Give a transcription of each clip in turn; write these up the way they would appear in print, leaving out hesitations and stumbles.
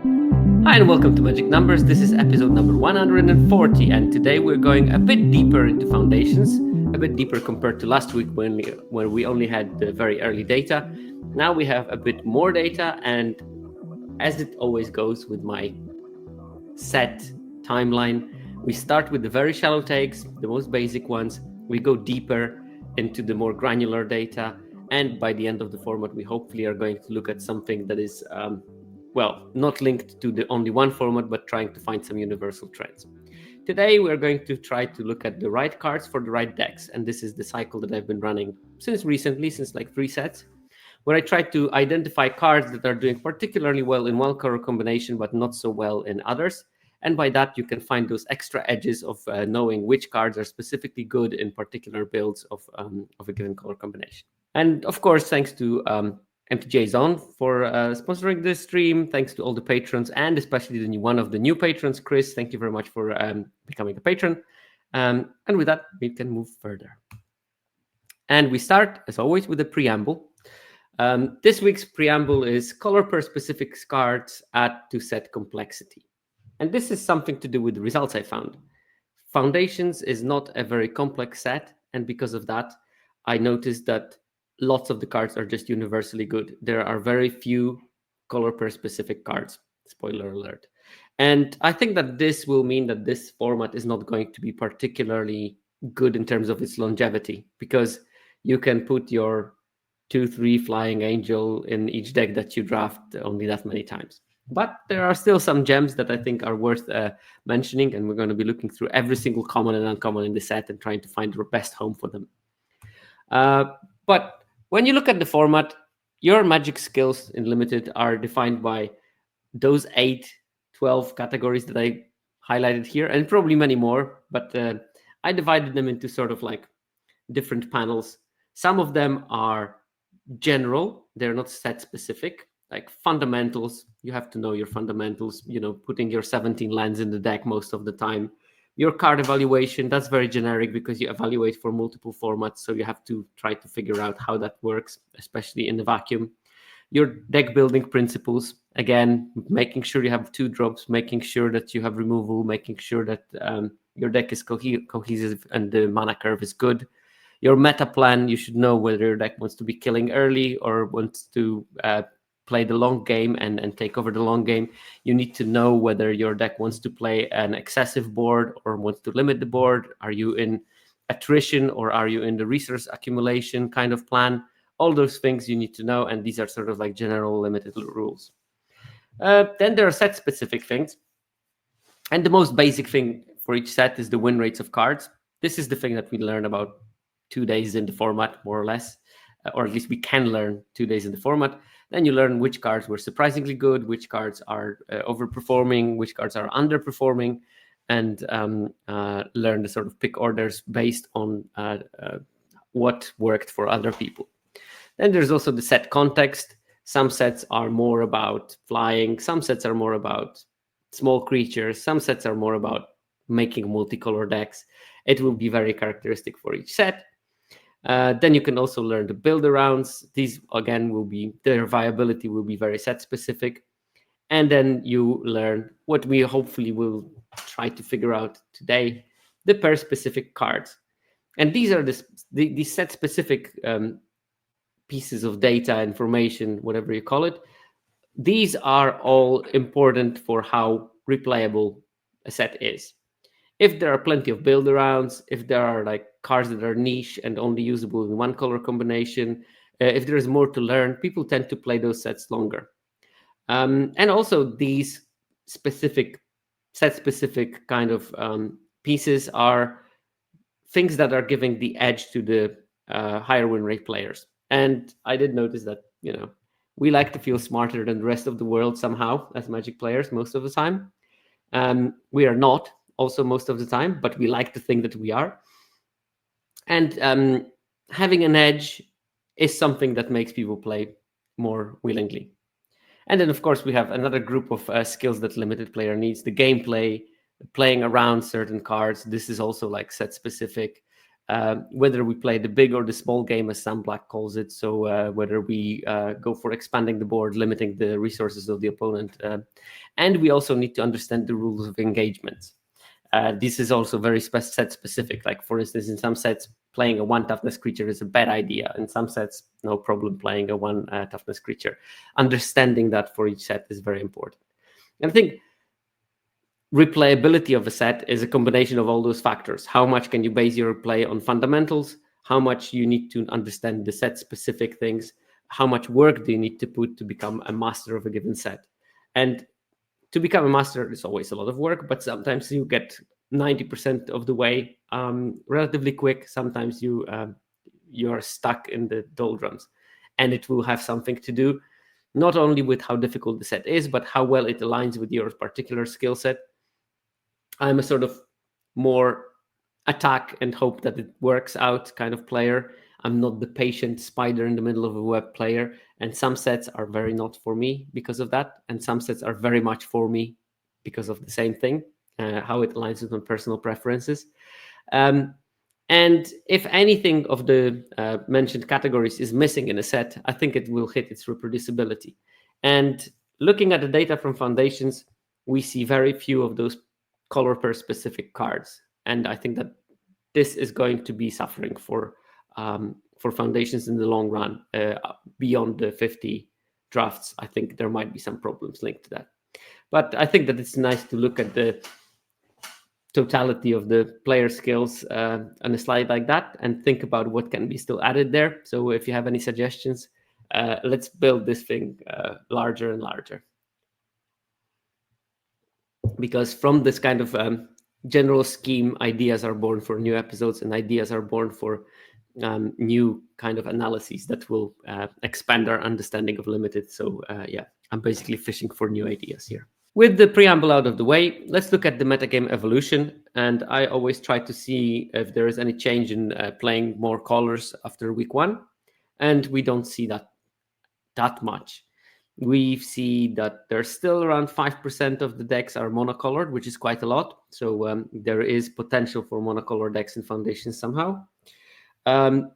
Hi and welcome to Magic Numbers. This is episode number 140, and today we're going a bit deeper into foundations, a bit deeper compared to last week when we only had the very early data. Now we have a bit more data, and as it always goes with my set timeline, we start with the very shallow takes, the most basic ones. We go deeper into the more granular data, and by the end of the format, we hopefully are going to look at something that is not linked to the only one format, but trying to find some universal trends. Today, we're going to try to look at the right cards for the right decks. And this is the cycle that I've been running since recently, since like 3 sets, where I try to identify cards that are doing particularly well in one color combination, but not so well in others. And by that, you can find those extra edges of knowing which cards are specifically good in particular builds of a given color combination. And of course, thanks to MTJ Zone for sponsoring this stream. Thanks to all the patrons, and especially one of the new patrons, Chris. Thank you very much for becoming a patron. And with that, we can move further. And we start, as always, with a preamble. This week's preamble is color per specific cards add to set complexity. And this is something to do with the results I found. Foundations is not a very complex set, and because of that, I noticed that lots of the cards are just universally good. There are very few color per specific cards. Spoiler alert. And I think that this will mean that this format is not going to be particularly good in terms of its longevity, because you can put your 2-3 flying angel in each deck that you draft only that many times. But there are still some gems that I think are worth mentioning, and we're going to be looking through every single common and uncommon in the set and trying to find the best home for them. But when you look at the format, your Magic skills in Limited are defined by those 8-12 categories that I highlighted here, and probably many more, but I divided them into sort of like different panels. Some of them are general, they're not set specific, like fundamentals. You have to know your fundamentals, putting your 17 lands in the deck most of the time. Your card evaluation, that's very generic because you evaluate for multiple formats, so you have to try to figure out how that works, especially in the vacuum. Your deck building principles, again, making sure you have 2 drops, making sure that you have removal, making sure that your deck is cohesive and the mana curve is good. Your meta plan, you should know whether your deck wants to be killing early or wants to play the long game and take over the long game. You need to know whether your deck wants to play an excessive board or wants to limit the board. Are you in attrition or are you in the resource accumulation kind of plan? All those things you need to know, and these are sort of like general limited rules. Then there are set specific things. And the most basic thing for each set is the win rates of cards. This is the thing that we learn about 2 days in the format, more or less, or at least we can learn 2 days in the format. Then you learn which cards were surprisingly good, which cards are overperforming, which cards are underperforming, and learn the sort of pick orders based on what worked for other people. Then there's also the set context. Some sets are more about flying, some sets are more about small creatures, some sets are more about making multicolor decks. It will be very characteristic for each set. Then you can also learn the build arounds. These, again, their viability will be very set specific. And then you learn what we hopefully will try to figure out today, the pair specific cards. And these are the set specific pieces of data, information, whatever you call it. These are all important for how replayable a set is. If there are plenty of build arounds, if there are like cards that are niche and only usable in one color combination, if there is more to learn, people tend to play those sets longer. And also these set-specific kind of pieces are things that are giving the edge to the higher win rate players. And I did notice that, we like to feel smarter than the rest of the world somehow as Magic players most of the time. We are not also most of the time, but we like to think that we are. And having an edge is something that makes people play more willingly. And then, of course, we have another group of skills that limited player needs: the gameplay, playing around certain cards. This is also like set specific. whether we play the big or the small game, as Sam Black calls it. So whether we go for expanding the board, limiting the resources of the opponent. And we also need to understand the rules of engagement. This is also very set specific. Like, for instance, in some sets, playing a 1 toughness creature is a bad idea. In some sets, no problem playing a 1 toughness creature. Understanding that for each set is very important. And I think replayability of a set is a combination of all those factors. How much can you base your play on fundamentals? How much you need to understand the set-specific things? How much work do you need to put to become a master of a given set? And to become a master is always a lot of work, but sometimes you get 90% of the way relatively quick. Sometimes you're stuck in the doldrums, and it will have something to do not only with how difficult the set is, but how well it aligns with your particular skill set. I'm a sort of more attack and hope that it works out kind of player. I'm not the patient spider in the middle of a web player. And some sets are very not for me because of that. And some sets are very much for me because of the same thing, how it aligns with my personal preferences. And if anything of the mentioned categories is missing in a set, I think it will hit its reproducibility. And looking at the data from Foundations, we see very few of those color per specific cards. And I think that this is going to be suffering for Foundations in the long run. Beyond the 50 drafts, I think there might be some problems linked to that. But I think that it's nice to look at the totality of the player skills on a slide like that and think about what can be still added there. So if you have any suggestions, let's build this thing larger and larger. Because from this kind of general scheme, ideas are born for new episodes, and ideas are born for new kind of analyses that will expand our understanding of Limited. So yeah, I'm basically fishing for new ideas here. With the preamble out of the way, let's look at the metagame evolution. And I always try to see if there is any change in playing more colors after week 1. And we don't see that much. We see that there's still around 5% of the decks are monocolored, which is quite a lot. So there is potential for monocolor decks in Foundations somehow.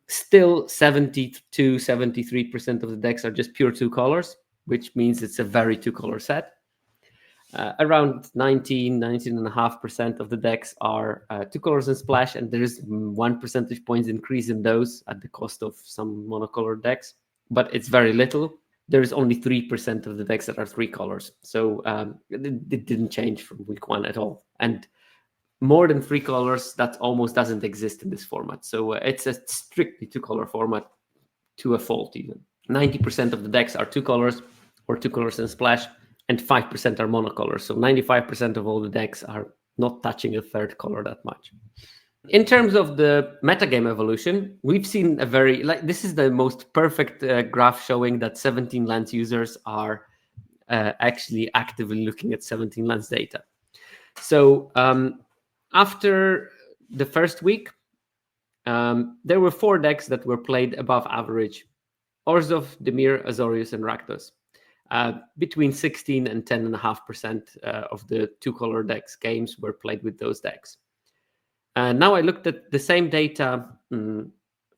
Still 70 to 73% of the decks are just pure 2 colors, which means it's a very 2-color set. Around 19.5% of the decks are 2 colors and splash, and there is 1 percentage point increase in those at the cost of some monocolored decks, but it's very little. There is only 3% of the decks that are 3 colors. So it didn't change from week 1 at all. And more than 3 colors, that almost doesn't exist in this format. So it's a strictly 2-color format to a fault even. 90% of the decks are 2 colors or 2 colors and splash, and 5% are monocolors. So 95% of all the decks are not touching a 3rd color that much. In terms of the metagame evolution, we've seen this is the most perfect graph showing that 17 lands users are actually actively looking at 17 lands data. So after the first week, there were 4 decks that were played above average: Orzhov, Dimir, Azorius, and Rakdos. Between 16 and 10.5% of the 2-color decks games were played with those decks. Now I looked at the same data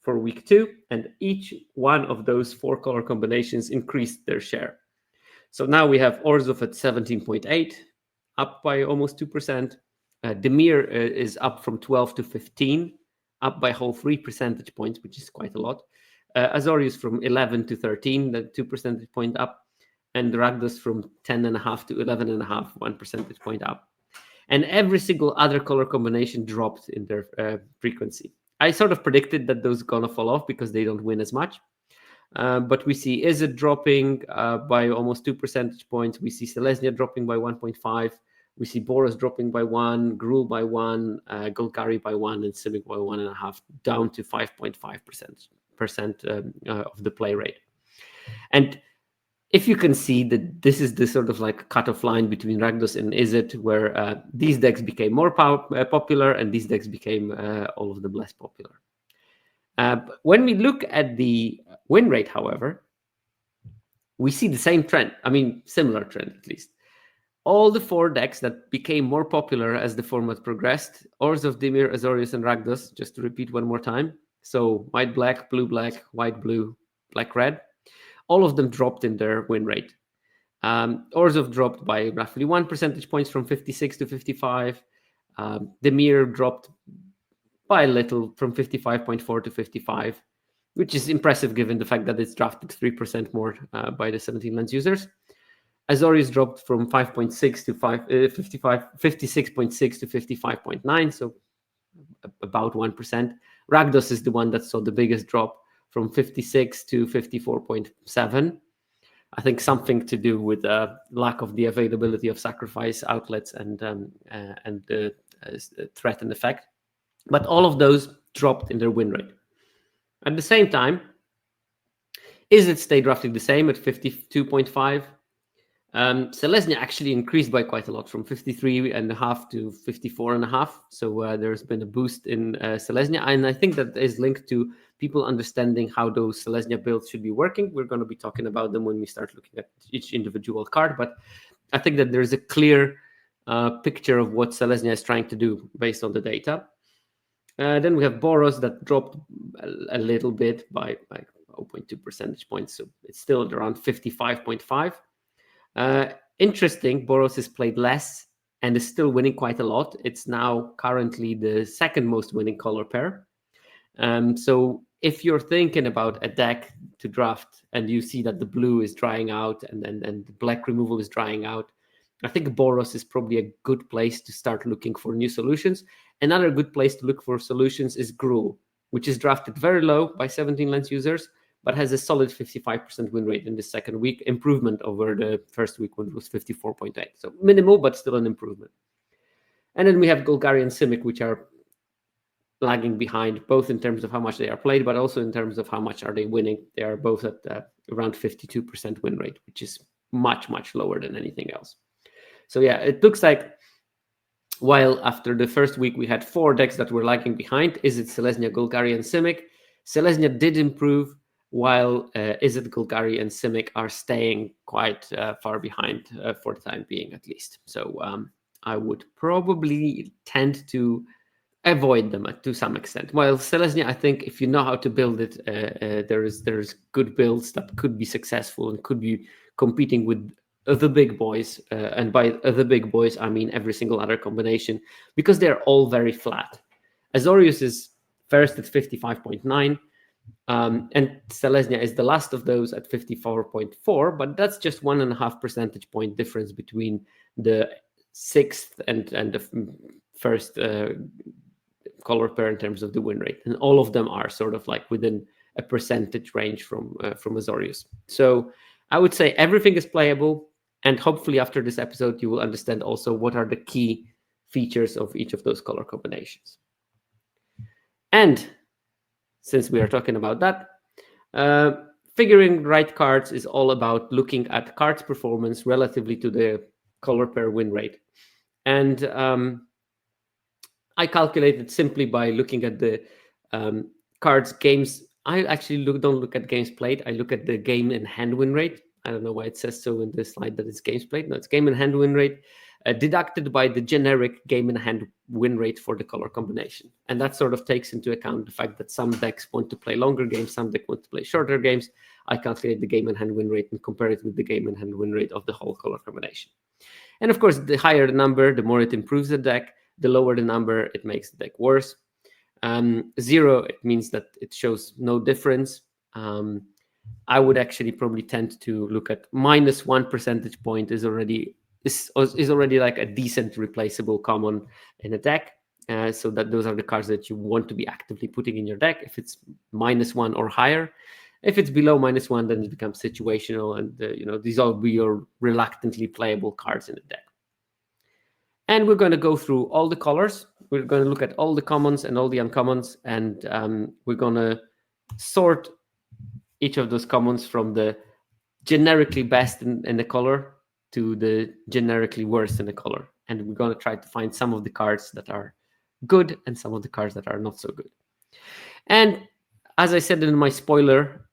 for week 2, and each one of those 4-color combinations increased their share. So now we have Orzhov at 17.8, up by almost 2%. Dimir is up from 12 to 15, up by a whole 3 percentage points, which is quite a lot. Azorius from 11 to 13, that 2 percentage point up. And Rakdos from 10.5 to 11.5, 1 percentage point up. And every single other color combination dropped in their frequency. I sort of predicted that those are going to fall off because they don't win as much. But we see Izzet dropping by almost 2 percentage points. We see Selesnya dropping by 1.5. We see Boros dropping by 1, Gruul by 1, Golgari by 1, and Simic by 1.5, down to 5.5% of the play rate. And if you can see that this is the sort of like cutoff line between Rakdos and Izzet, where these decks became more popular and these decks became all of them less popular. When we look at the win rate, however, we see the same trend. I mean, similar trend at least. All the 4 decks that became more popular as the format progressed, Orzhov, Dimir, Azorius, and Rakdos, just to repeat one more time. So white, black, white, blue, black, red. All of them dropped in their win rate. Orzhov dropped by roughly 1 percentage points from 56 to 55. Dimir dropped by a little from 55.4 to 55, which is impressive given the fact that it's drafted 3% more by the 17 lens users. Azorius dropped from 5.6 to 56.6 to 55.9, so about 1%. Rakdos is the one that saw the biggest drop from 56 to 54.7. I think something to do with lack of the availability of sacrifice outlets and the threat and effect. But all of those dropped in their win rate. At the same time, Izzet stayed roughly the same at 52.5. Selesnya actually increased by quite a lot, from 53.5 to 54.5. So there's been a boost in Selesnya, and I think that is linked to people understanding how those Selesnya builds should be working. We're going to be talking about them when we start looking at each individual card, but I think that there's a clear picture of what Selesnya is trying to do based on the data. Then we have Boros that dropped a little bit by 0.2 percentage points, so it's still at around 55.5. Interesting, Boros is played less and is still winning quite a lot. It's now currently the second most winning color pair. So if you're thinking about a deck to draft and you see that the blue is drying out and the black removal is drying out, I think Boros is probably a good place to start looking for new solutions. Another good place to look for solutions is Gruul, which is drafted very low by 17 lens users, but has a solid 55% win rate in the second week, improvement over the first week when it was 54.8. So minimal, but still an improvement. And then we have Golgari and Simic, which are lagging behind, both in terms of how much they are played, but also in terms of how much are they winning. They are both at around 52% win rate, which is much, much lower than anything else. So yeah, it looks like while after the first week we had 4 decks that were lagging behind, Izzet, Selesnya, Golgari, and Simic. Selesnya did improve, while Izzet, Golgari, and Simic are staying quite far behind for the time being, at least. So I would probably tend to avoid them to some extent. While Selesnya, I think if you know how to build it, there's good builds that could be successful and could be competing with the big boys, and by the big boys I mean every single other combination, because they're all very flat. Azorius is first at 55.9, and Selesnya is the last of those at 54.4, but that's just 1.5 percentage point difference between the 6th and the first color pair in terms of the win rate, and all of them are sort of like within a percentage range from Azorius. So I would say everything is playable, and hopefully after this episode you will understand also what are the key features of each of those color combinations. And since we are talking about that, figuring right cards is all about looking at cards' performance relatively to the color pair win rate. And I calculated simply by looking at the cards games. I actually don't look at games played. I look at the game in hand win rate. I don't know why it says so in this slide that it's games played. No, it's game in hand win rate, deducted by the generic game in hand win rate for the color combination. And that sort of takes into account the fact that some decks want to play longer games, some decks want to play shorter games. I calculate the game in hand win rate and compare it with the game in hand win rate of the whole color combination. And of course, the higher the number, the more it improves the deck. The lower the number, it makes the deck worse. 0, it means that it shows no difference. I would actually probably tend to look at -1 percentage point is already like a decent replaceable common in a deck. So that those are the cards that you want to be actively putting in your deck if it's -1 or higher. If it's below -1, then it becomes situational, and these all be your reluctantly playable cards in the deck. And we're going to go through all the colors. We're going to look at all the commons and all the uncommons, and we're going to sort each of those commons from the generically best in the color to the generically worst in the color. And we're going to try to find some of the cards that are good and some of the cards that are not so good. And as I said in my spoiler,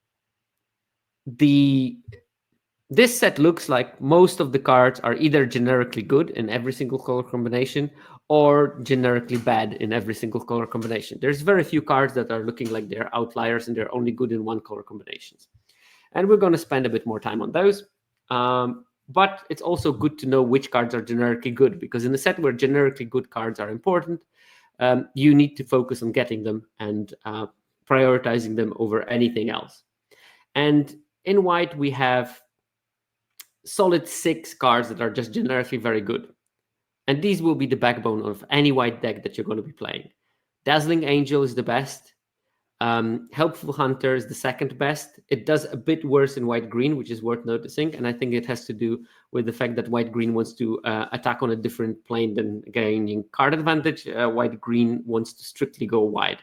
the This set looks like most of the cards are either generically good in every single color combination or generically bad in every single color combination. There's very few cards that are looking like they're outliers and they're only good in one color combinations. And we're going to spend a bit more time on those. But it's also good to know which cards are generically good, because in a set where generically good cards are important, you need to focus on getting them and prioritizing them over anything else. And in white, we have solid 6 cards that are just generically very good. And these will be the backbone of any white deck that you're going to be playing. Dazzling Angel is the best. Helpful Hunter is the second best. It does a bit worse in white-green, which is worth noticing. And I think it has to do with the fact that white-green wants to attack on a different plane than gaining card advantage. White-green wants to strictly go wide.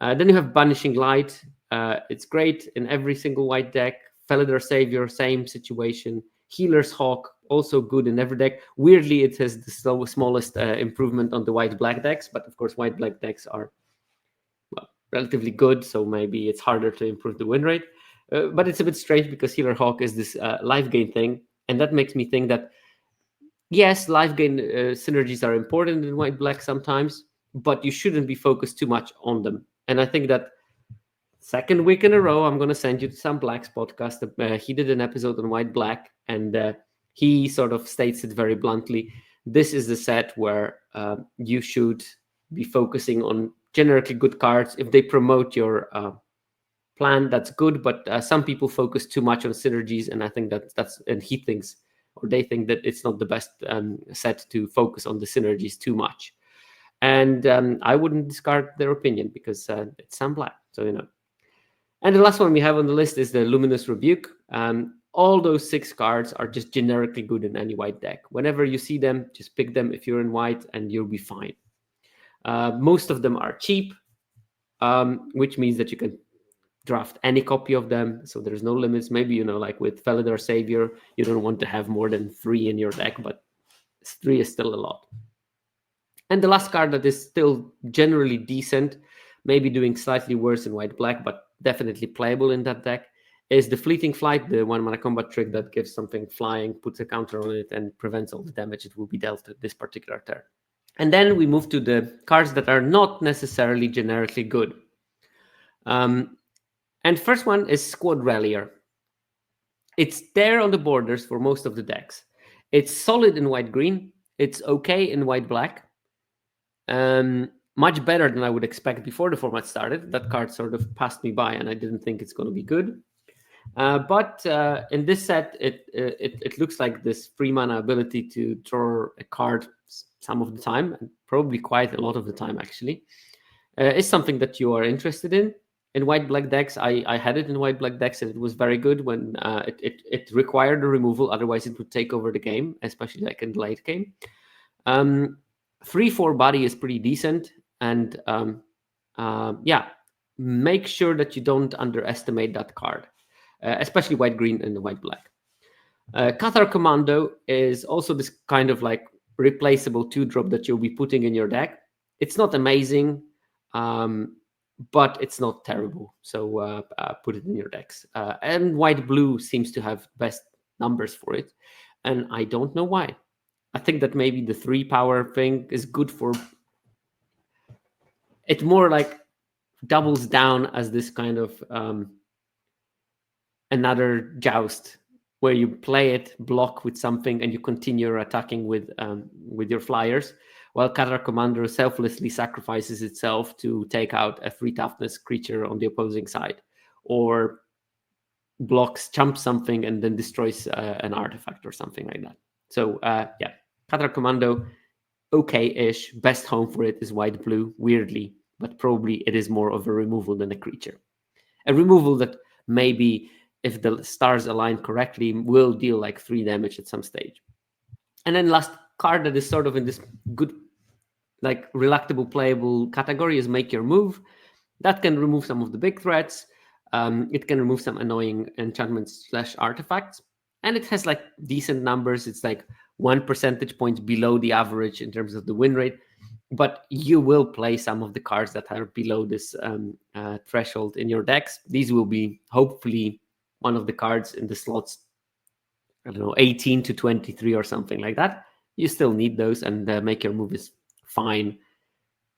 Then you have Banishing Light. It's great in every single white deck. Felidar Savior, same situation. Healer's Hawk, also good in every deck. Weirdly, it has the smallest improvement on the white-black decks, but of course white-black decks are relatively good, so maybe it's harder to improve the win rate. But it's a bit strange because Healer Hawk is this life gain thing, and that makes me think that, yes, life gain synergies are important in white-black sometimes, but you shouldn't be focused too much on them. And I think that second week in a row, I'm going to send you to some Black's podcast. He did an episode on white-black, and he sort of states it very bluntly. This is the set where you should be focusing on generically good cards. If they promote your plan, that's good, but some people focus too much on synergies, and I think that's and he thinks, or they think, that it's not the best set to focus on the synergies too much. And I wouldn't discard their opinion because it's Sam Black, so you know. And the last one we have on the list is the Luminous Rebuke. All those 6 cards are just generically good in any white deck. Whenever you see them, just pick them if you're in white and you'll be fine. Most of them are cheap, which means that you can draft any copy of them, so there's no limits. Maybe, you know, like with Felidar Savior, you don't want to have more than 3 in your deck, but 3 is still a lot. And the last card that is still generally decent, maybe doing slightly worse in white-black, but definitely playable in that deck, is the Fleeting Flight, the 1-mana combat trick that gives something flying, puts a counter on it, and prevents all the damage it will be dealt at this particular turn. And then we move to the cards that are not necessarily generically good. And first one is Squad Rallier. It's there on the borders for most of the decks. It's solid in white-green. It's okay in white-black. Much better than I would expect before the format started. That card sort of passed me by, and I didn't think it's going to be good. But in this set, it looks like this 3-mana ability to draw a card some of the time, and probably quite a lot of the time actually, is something that you are interested in. In white-black decks, I had it in white-black decks, and it was very good when it required a removal. Otherwise, it would take over the game, especially like in the late game. 3/4 body is pretty decent, and yeah, make sure that you don't underestimate that card, especially white-green and white-black. Cathar Commando is also this kind of like replaceable 2-drop that you'll be putting in your deck. It's not amazing, but it's not terrible, so put it in your decks. And white-blue seems to have best numbers for it, and I don't know why. I think that maybe the 3-power thing is good for it, more like doubles down as this kind of another joust where you play it, block with something, and you continue attacking with your flyers, while Cathar Commander selflessly sacrifices itself to take out a 3 toughness creature on the opposing side, or blocks, jumps something, and then destroys an artifact or something like that. So yeah, Cathar Commando, okay-ish. Best home for it is white-blue, weirdly, but probably it is more of a removal than a creature. A removal that maybe, if the stars align correctly, will deal like 3 damage at some stage. And then last card that is sort of in this good, like reluctable playable category is Make Your Move. That can remove some of the big threats. It can remove some annoying enchantments / artifacts. And it has like decent numbers. It's like 1 percentage point below the average in terms of the win rate. But you will play some of the cards that are below this threshold in your decks. These will be hopefully one of the cards in the slots I don't know, 18 to 23 or something like that, you still need those, and make your movies fine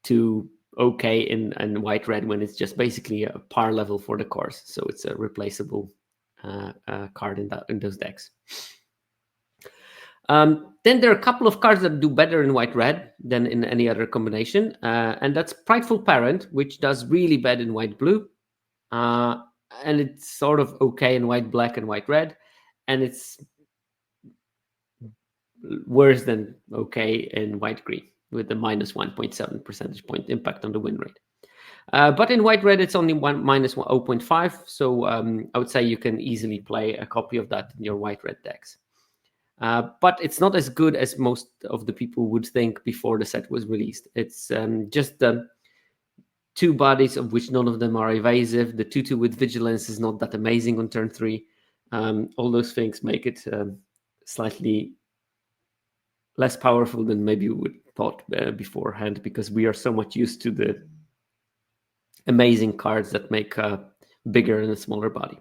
to okay in white red when it's just basically a par level for the course. So it's a replaceable card in those decks. Then there are a couple of cards that do better in white red than in any other combination, and that's Prideful Parent, which does really bad in white blue, and it's sort of okay in white black and white red, and it's worse than okay in white green with the minus 1.7 percentage point impact on the win rate. But in white red, it's only minus 0.5, so I would say you can easily play a copy of that in your white red decks. But it's not as good as most of the people would think before the set was released. It's just two bodies, of which none of them are evasive. The 2/2 with vigilance is not that amazing on turn 3. All those things make it slightly less powerful than maybe we would thought beforehand, because we are so much used to the amazing cards that make bigger and a smaller body.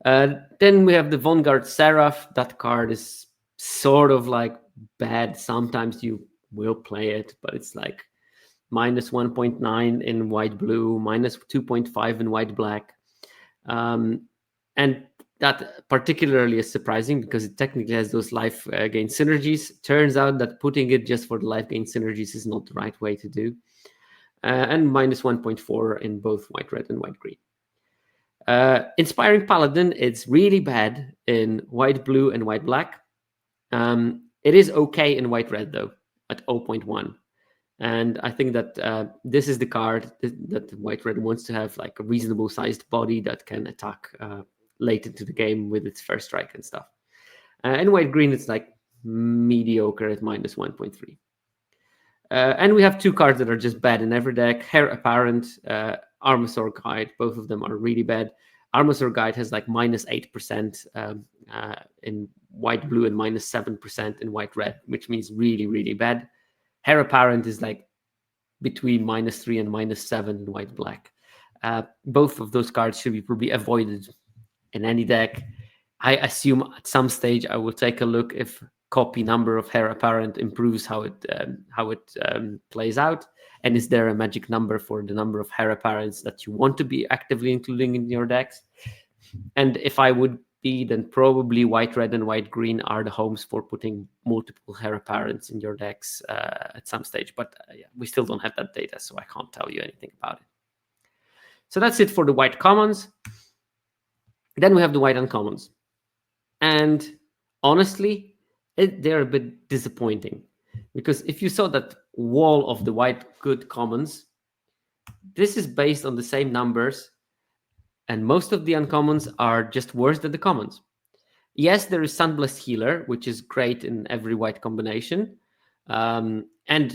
Then we have the Vanguard Seraph. That card is sort of like bad. Sometimes you will play it, but it's like minus 1.9 in white blue, minus 2.5 in white black. And that particularly is surprising because it technically has those life gain synergies. Turns out that putting it just for the life gain synergies is not the right way to do. And minus 1.4 in both white red and white green. Inspiring Paladin, it's really bad in white blue and white black. It is okay in white red though, at 0.1. And I think that this is the card that white red wants to have, like a reasonable sized body that can attack late into the game with its first strike and stuff. And white green, it's like mediocre at minus 1.3. And we have two cards that are just bad in every deck. Heir Apparent, Armasaur Guide, both of them are really bad. Armasaur Guide has like minus 8% in white blue and minus 7% in white red, which means really, really bad. Heir Apparent is like between minus 3 and minus 7 in white black. Both of those cards should be probably avoided in any deck. I assume at some stage I will take a look if copy number of Heir Apparent improves how it plays out, and is there a magic number for the number of Heir Apparents that you want to be actively including in your decks. And if I would be, then probably white red and white green are the homes for putting multiple Heir Apparents in your decks at some stage, but yeah, we still don't have that data, so I can't tell you anything about it. So that's it for the white commons. Then we have the white uncommons, and honestly, they're a bit disappointing, because if you saw that wall of the white good commons, this is based on the same numbers, and most of the uncommons are just worse than the commons. Yes, there is Sunblessed Healer, which is great in every white combination, and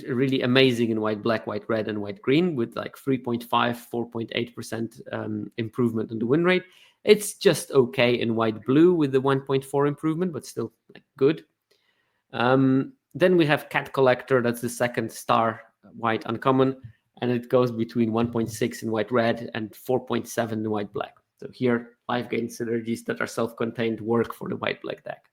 really amazing in white black, white red, and white green, with like 3.5, 4.8% improvement in the win rate. It's just okay in white blue with the 1.4 improvement, but still like, good. Then we have Cat Collector. That's the second star white uncommon, and it goes between 1.6 in white red and 4.7 in white black. So here, life gain synergies that are self-contained work for the white black deck.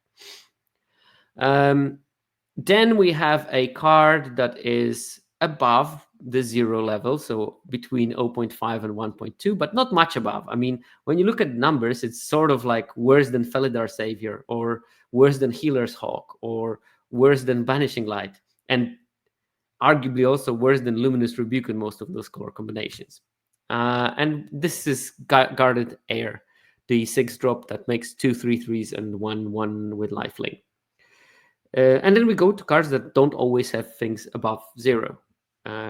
Then we have a card that is above the 0 level, so between 0.5 and 1.2, but not much above. I mean, when you look at numbers, it's sort of like worse than Felidar Savior, or worse than Healer's Hawk, or worse than Banishing Light, and arguably also worse than Luminous Rebuke in most of those color combinations. And this is Guarded Air, the 6-drop that makes 2 3/3s and 1/1 with lifelink. And then we go to cards that don't always have things above 0.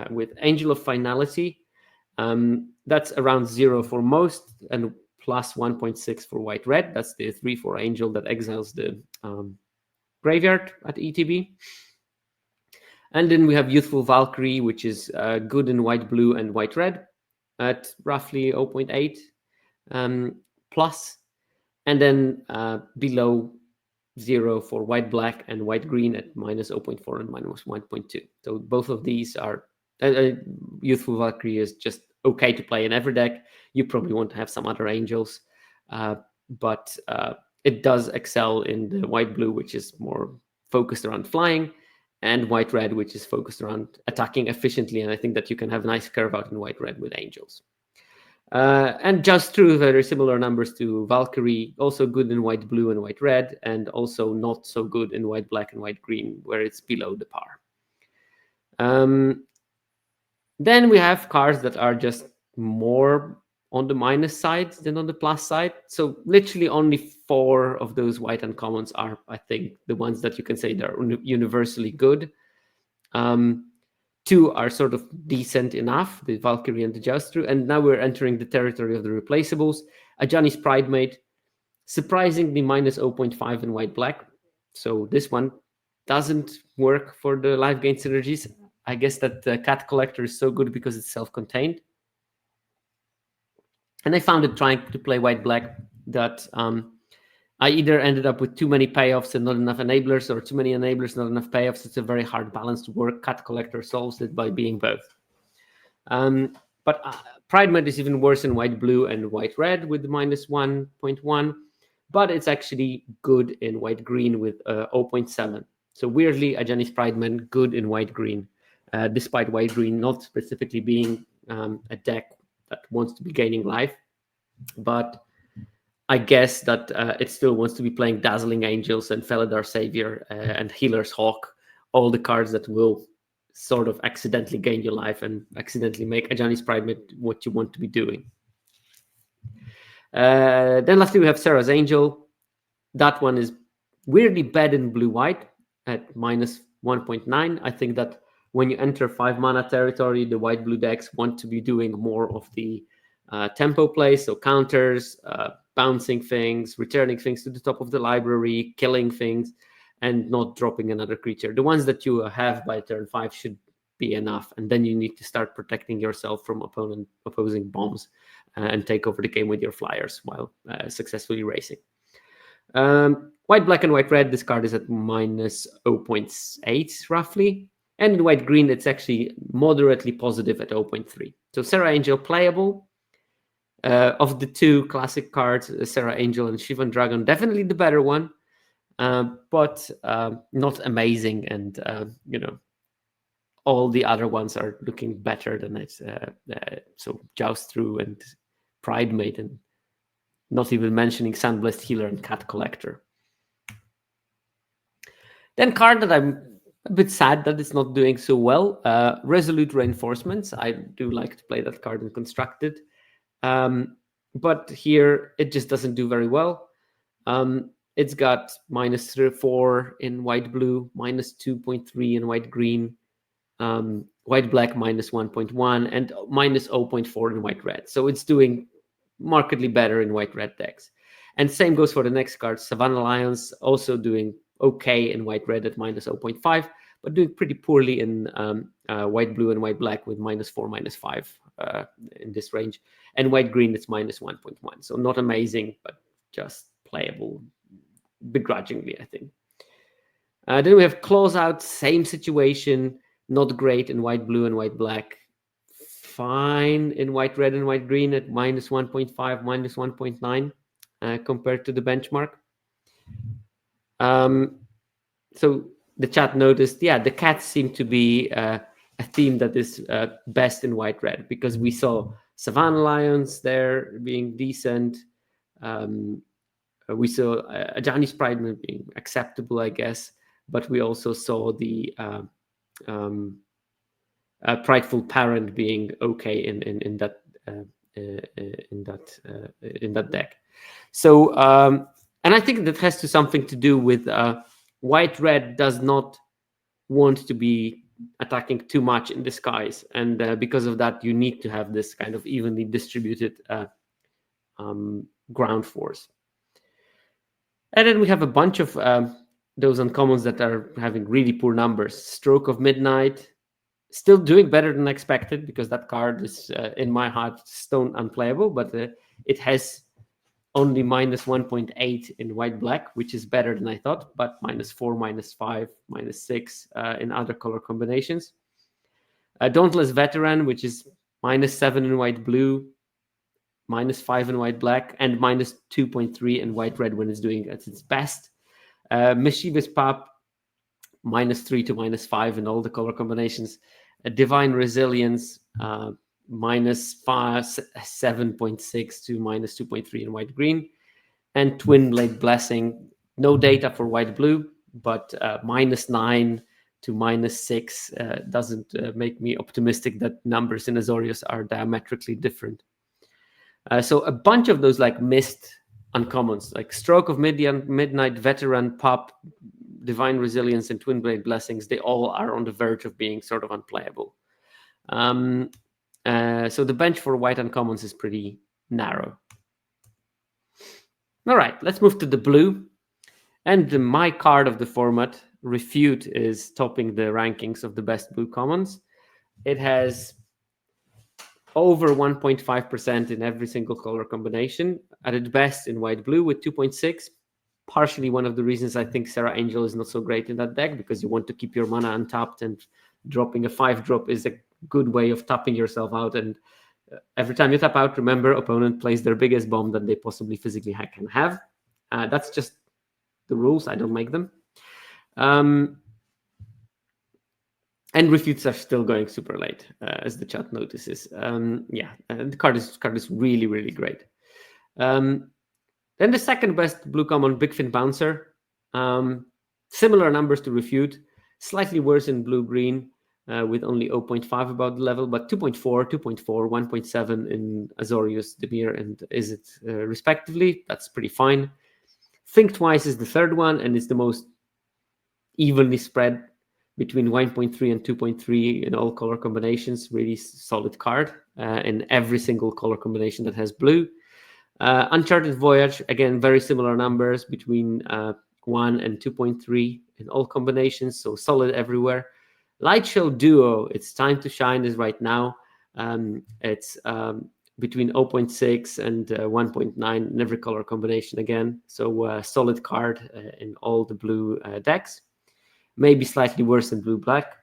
With Angel of Finality, that's around 0 for most, and plus 1.6 for white red. That's the 3/4 angel that exiles the graveyard at ETB. And then we have Youthful Valkyrie, which is good in white blue and white red at roughly 0.8 plus, and then below 0 for white black and white green at minus 0.4 and minus 1.2. So both of these are Youthful Valkyrie is just okay to play in every deck. You probably want to have some other angels, but it does excel in the white-blue, which is more focused around flying, and white-red, which is focused around attacking efficiently. And I think that you can have a nice curve out in white-red with angels. And just through very similar numbers to Valkyrie, also good in white-blue and white-red, and also not so good in white-black and white-green, where it's below the par. Then we have cards that are just more on the minus side than on the plus side. So literally only 4 of those white uncommons are, I think, the ones that you can say they're universally good. 2 are sort of decent enough, the Valkyrie and the Joustru, and now we're entering the territory of the replaceables. Ajani's Pridemate, surprisingly minus 0.5 in white-black. So this one doesn't work for the life gain synergies. I guess that the Cat Collector is so good because it's self-contained. And I found it trying to play white-black that I either ended up with too many payoffs and not enough enablers, or too many enablers, not enough payoffs. It's a very hard balance to work. Cat Collector solves it by being both. But Pridemate is even worse in white-blue and white-red with minus 1.1, but it's actually good in white-green with 0.7. So weirdly, Ajani's Pridemate good in white-green, despite white-green not specifically being a deck that wants to be gaining life. But I guess that it still wants to be playing Dazzling Angels and Felidar Savior and Healer's Hawk, all the cards that will sort of accidentally gain your life and accidentally make Ajani's Pridemate what you want to be doing. Then lastly, we have Sarah's Angel. That one is weirdly bad in blue-white at minus 1.9. I think that when you enter 5 mana territory, the white-blue decks want to be doing more of the tempo play, so counters, bouncing things, returning things to the top of the library, killing things, and not dropping another creature. The ones that you have by turn 5 should be enough, and then you need to start protecting yourself from opposing bombs and take over the game with your flyers while successfully racing. White, black, and white, red, this card is at minus 0.8 roughly. And in white, green, it's actually moderately positive at 0.3. So Sarah Angel playable. Of the 2 classic cards, Sarah Angel and Shivan Dragon, definitely the better one, but not amazing. And, all the other ones are looking better than it. So Joustru and Pridemate, and not even mentioning Sunblessed Healer and Cat Collector. Then card that I'm a bit sad that it's not doing so well, Resolute Reinforcements. I do like to play that card in Constructed. But here it just doesn't do very well. It's got minus 4 in white blue, minus 2.3 in white green, white black minus 1.1, and minus 0.4 in white red. So it's doing markedly better in white red decks. And same goes for the next card, Savannah Lions, also doing okay in white red at minus 0.5, but doing pretty poorly in white blue and white black with minus 4, minus 5 in this range. And white green, it's minus 1.1. So not amazing, but just playable begrudgingly, I think. Then we have Closeout, same situation, not great in white blue and white black. Fine in white red and white green at minus 1.5, minus 1.9 compared to the benchmark. So the chat noticed, the cats seem to be a theme that is best in white red, because we saw Savannah Lions there being decent. We saw Ajani's Pridemate being acceptable, I guess, but we also saw the Prideful Parent being okay in that deck. So and I think that has something to do with white red does not want to be attacking too much in the skies, and because of that, you need to have this kind of evenly distributed ground force. And then we have a bunch of those uncommons that are having really poor numbers. Stroke of Midnight, still doing better than expected, because that card is, in my heart, stone unplayable, but it has only minus 1.8 in white-black, which is better than I thought, but minus 4, minus 5, minus 6 in other color combinations. Dauntless Veteran, which is minus 7 in white-blue, -5 in white-black, and -2.3 in white-red when it's doing at its best. Mischievous Pup, -3 to -5 in all the color combinations. Divine Resilience, -7.6 to -2.3 in white-green. And Twin Blade Blessing, no data for white-blue, but -9 to -6 doesn't make me optimistic that numbers in Azorius are diametrically different. So a bunch of those like missed uncommons, like Stroke of Midnight, Veteran, Pup, Divine Resilience, and Twin Blade Blessings, they all are on the verge of being sort of unplayable. So the bench for white uncommons is pretty narrow. All right, let's move to the blue. And my card of the format, Refute, is topping the rankings of the best blue commons. It has over 1.5% in every single color combination, at its best in white-blue with 2.6. Partially one of the reasons I think Serra Angel is not so great in that deck, because you want to keep your mana untapped, and dropping a 5-drop is a good way of tapping yourself out. And every time you tap out, remember, opponent plays their biggest bomb that they possibly physically can have. That's just the rules. I don't make them. And refutes are still going super late, as the chat notices. The card is really, really great. Then the second best blue common, Bigfin Bouncer. Similar numbers to Refute, slightly worse in blue-green, with only 0.5 above the level, but 2.4, 2.4, 1.7 in Azorius, Dimir, and Izzet, respectively. That's pretty fine. Think Twice is the third one, and it's the most evenly spread between 1.3 and 2.3 in all color combinations. Really solid card in every single color combination that has blue. Uncharted Voyage, again, very similar numbers between 1 and 2.3 in all combinations, so solid everywhere. Light Show Duo, It's Time to Shine, is right now. It's between 0.6 and 1.9 in every color combination again. So solid card in all the blue decks. Maybe slightly worse than blue-black,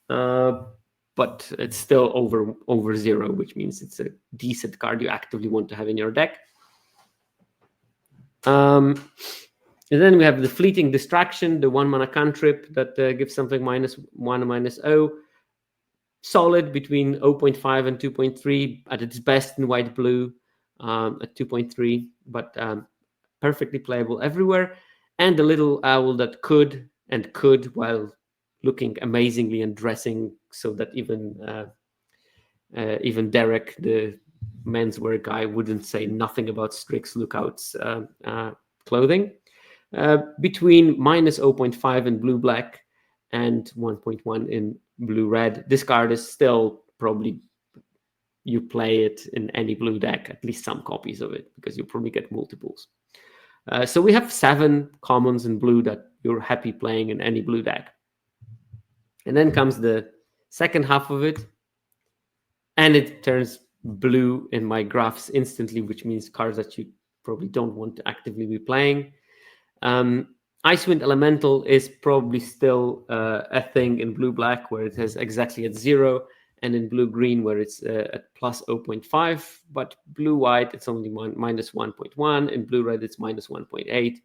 but it's still over 0, which means it's a decent card you actively want to have in your deck. And then we have the Fleeting Distraction, the 1-mana cantrip that gives something -1, -0. Solid between 0.5 and 2.3, at its best in white-blue at 2.3, but perfectly playable everywhere. And the little owl that could, while looking amazingly and dressing so that even Derek, the menswear guy, wouldn't say nothing about Strix Lookout's clothing. Between -0.5 in blue-black and 1.1 in blue-red. This card is still probably, you play it in any blue deck, at least some copies of it, because you'll probably get multiples. So we have 7 commons in blue that you're happy playing in any blue deck. And then comes the second half of it, and it turns blue in my graphs instantly, which means cards that you probably don't want to actively be playing. Icewind Elemental is probably still a thing in blue-black, where it has exactly at 0, and in blue-green, where it's at +0.5, but blue-white, it's only -1.1, in blue-red, it's -1.8.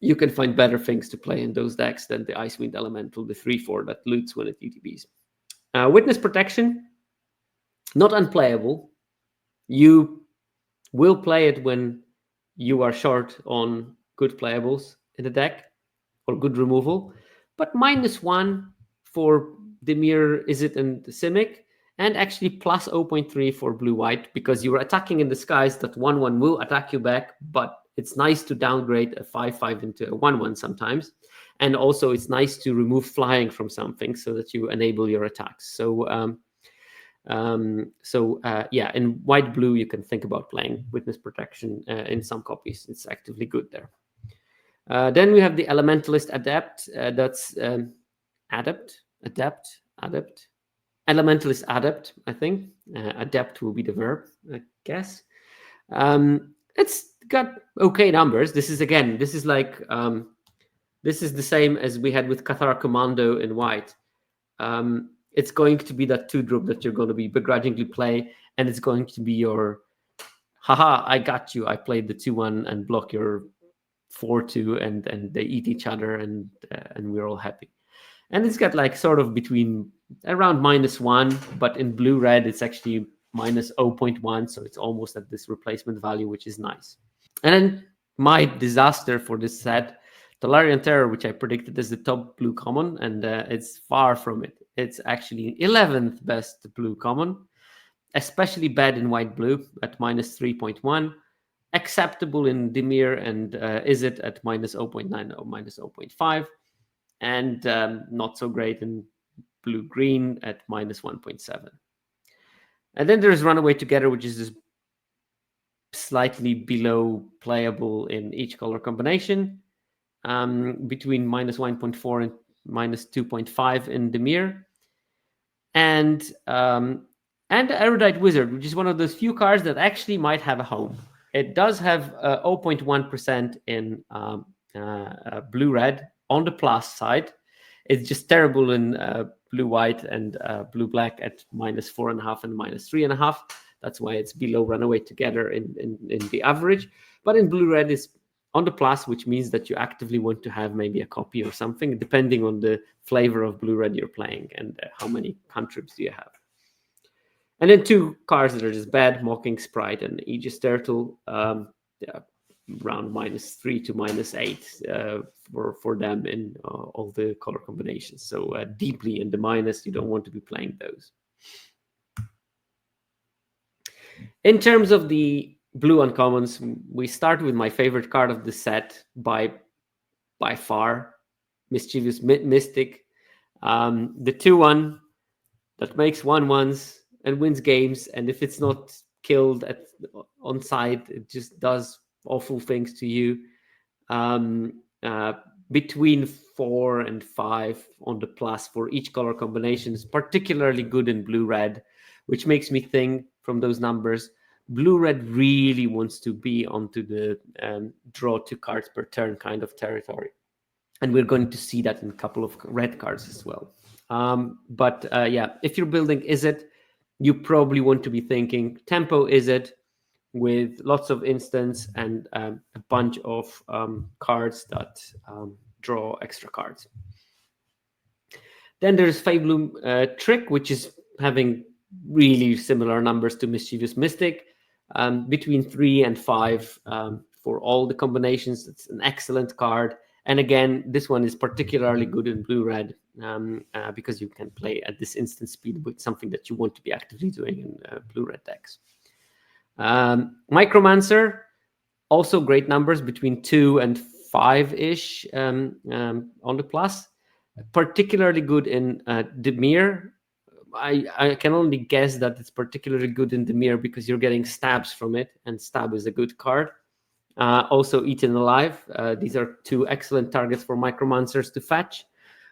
You can find better things to play in those decks than the Icewind Elemental, the 3/4 that loots when it UTBs. Witness Protection, not unplayable. You will play it when you are short on good playables in the deck or good removal, but -1 for Dimir, Izzet, and Simic, and actually +0.3 for blue-white, because you're attacking in the skies. That 1/1 will attack you back, but it's nice to downgrade a 5/5 into a 1/1 sometimes. And also it's nice to remove flying from something so that you enable your attacks. So in white-blue, you can think about playing Witness Protection in some copies. It's actively good there. Then we have the Elementalist Adept. That's Elementalist Adept, I think. Adept will be the verb, I guess. It's got okay numbers. This is like this is the same as we had with Cathar Commando in white. It's going to be that 2-drop that you're going to be begrudgingly play, and it's going to be your haha, I got you. I played the 2-1 and block your 4-2, and they eat each other, and we're all happy. And it's got like sort of between around -1, but in blue-red it's actually minus 0.1, so it's almost at this replacement value, which is nice. And then my disaster for this set, Tolarian Terror, which I predicted as the top blue common, and it's far from it. It's actually 11th best blue common, especially bad in white-blue at -3.1, acceptable in Dimir and Izzet at -0.9 or -0.5, and not so great in blue-green at -1.7. And then there's Runaway Together, which is just slightly below playable in each color combination, between -1.4 and -2.5 in Dimir. And Erudite Wizard, which is one of those few cards that actually might have a home. It does have 0.1% in blue-red on the plus side. It's just terrible in blue-white and blue-black at -4.5 and -3.5. That's why it's below Runaway Together in the average. But in blue-red, it's on the plus, which means that you actively want to have maybe a copy or something, depending on the flavor of blue-red you're playing and how many cantrips do you have. And then two cards that are just bad, Mocking Sprite and Aegis Turtle, around -3 to -8 for them in all the color combinations. So deeply in the minus, you don't want to be playing those. In terms of the blue uncommons, we start with my favorite card of the set by far, Mischievous Mystic. The 2-1 that makes 1/1s and wins games, and if it's not killed on side, it just does awful things to you. Between 4 and 5 on the plus for each color combination is particularly good in blue-red, which makes me think from those numbers, blue-red really wants to be onto the draw 2 cards per turn kind of territory. And we're going to see that in a couple of red cards as well. But yeah, if you're building Izzet, you probably want to be thinking tempo Izzet with lots of instants and a bunch of cards that draw extra cards. Then there's Fabloom Trick, which is having really similar numbers to Mischievous Mystic, between 3 and 5 for all the combinations. It's an excellent card. And again, this one is particularly good in blue-red because you can play at this instant speed with something that you want to be actively doing in blue-red decks. Micromancer, also great numbers between 2 and 5-ish on the plus. Particularly good in Dimir. I can only guess that it's particularly good in Dimir because you're getting stabs from it, and stab is a good card. Also Eaten Alive. These are 2 excellent targets for Micromancers to fetch,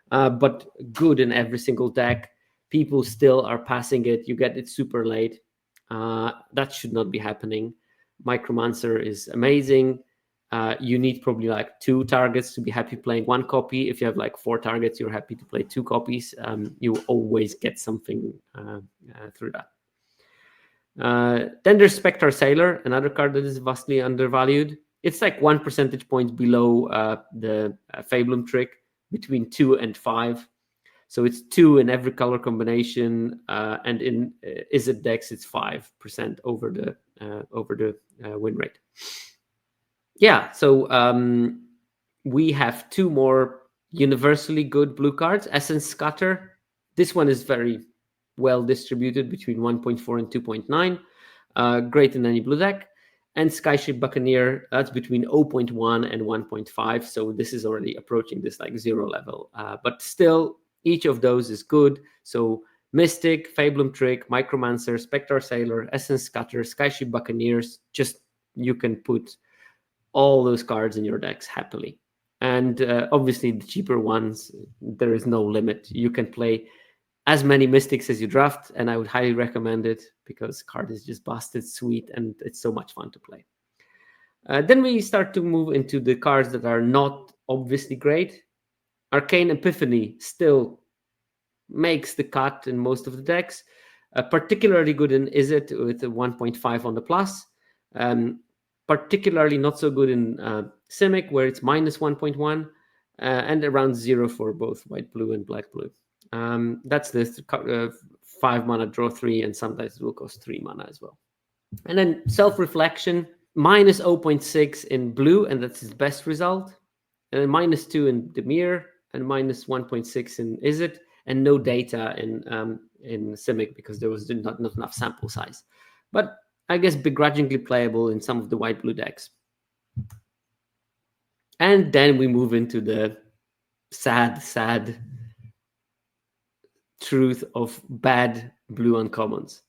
but good in every single deck. People still are passing it. You get it super late. That should not be happening. Micromancer is amazing. You need probably like 2 targets to be happy playing 1 copy. If you have like 4 targets, you're happy to play 2 copies. You always get something through that. Then there's Spectre Sailor, another card that is vastly undervalued. It's like 1 percentage point below the Fabloom Trick, between 2 and 5. So it's 2 in every color combination, and in Izzet decks it's 5% over the win rate. Yeah, so we have 2 more universally good blue cards. Essence Scatter. This one is very well distributed between 1.4 and 2.9. Great in any blue deck. And Skyship Buccaneer, that's between 0.1 and 1.5. So this is already approaching this like 0 level. But still, each of those is good. So Mystic, Fabloom Trick, Micromancer, Spectre Sailor, Essence Scatter, Skyship Buccaneers, just you can put all those cards in your decks happily. And obviously the cheaper ones, there is no limit. You can play as many Mystics as you draft, and I would highly recommend it because card is just busted sweet and it's so much fun to play. Then we start to move into the cards that are not obviously great. Arcane Epiphany still makes the cut in most of the decks, particularly good in Izzet with a 1.5 on the plus. Particularly not so good in Simic, where it's minus 1.1 and around 0 for both white blue and black blue. That's the 5 mana draw 3, and sometimes it will cost 3 mana as well. And then self-reflection, minus 0.6 in blue, and that's his best result. And then minus 2 in Demir, and minus 1.6 in Izzet, and no data in Simic because there was not enough sample size. But I guess begrudgingly playable in some of the white-blue decks. And then we move into the sad truth of bad blue uncommons.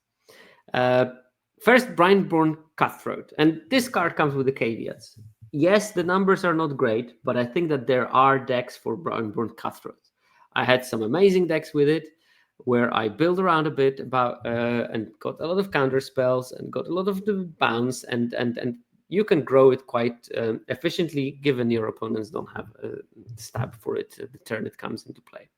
First, Brindborn Cutthroat. And this card comes with the caveats. Yes, the numbers are not great, but I think that there are decks for Brindborn Cutthroat. I had some amazing decks with it, where I built around a bit about and got a lot of counter spells and got a lot of the bounce, and you can grow it quite efficiently, given your opponents don't have a stab for it the turn it comes into play.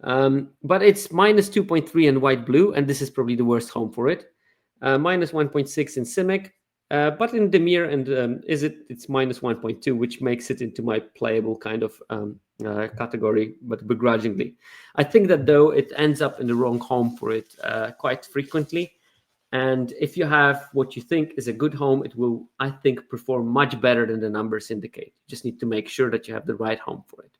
But it's minus 2.3 in white blue, and this is probably the worst home for it. Minus 1.6 in Simic, but in Demir and it's minus 1.2, which makes it into my playable kind of category, but begrudgingly. I think that though it ends up in the wrong home for it quite frequently. And if you have what you think is a good home, it will, I think, perform much better than the numbers indicate. You just need to make sure that you have the right home for it.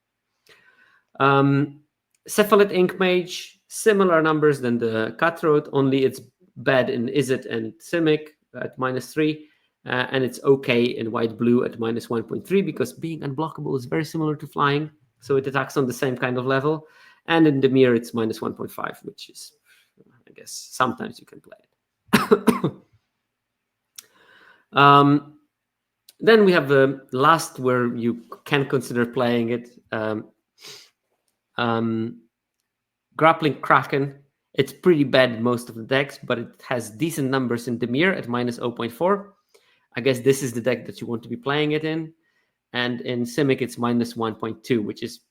Cephalid Ink Mage, similar numbers than the Cutthroat, only it's bad in Izzet and Simic at minus 3, and it's okay in white blue at minus 1.3 because being unblockable is very similar to flying, so it attacks on the same kind of level. And in Demir, it's minus 1.5, which is, I guess, sometimes you can play it. Then we have the last where you can consider playing it. Grappling Kraken. It's pretty bad in most of the decks, but it has decent numbers in Demir at minus 0.4. I guess this is the deck that you want to be playing it in. And in Simic, it's minus 1.2, which is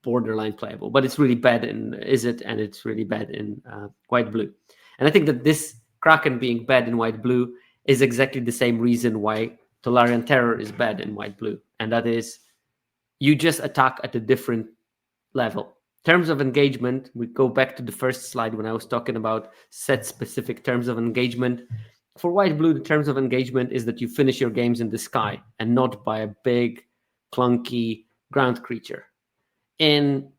borderline playable. But it's really bad in Izzet, and it's really bad in white blue. And I think that this Kraken being bad in white blue is exactly the same reason why Tolarian Terror is bad in white blue. And that is you just attack at a different level. Terms of engagement, we go back to the first slide when I was talking about set-specific terms of engagement. For white blue, the terms of engagement is that you finish your games in the sky and not by a big, clunky ground creature. In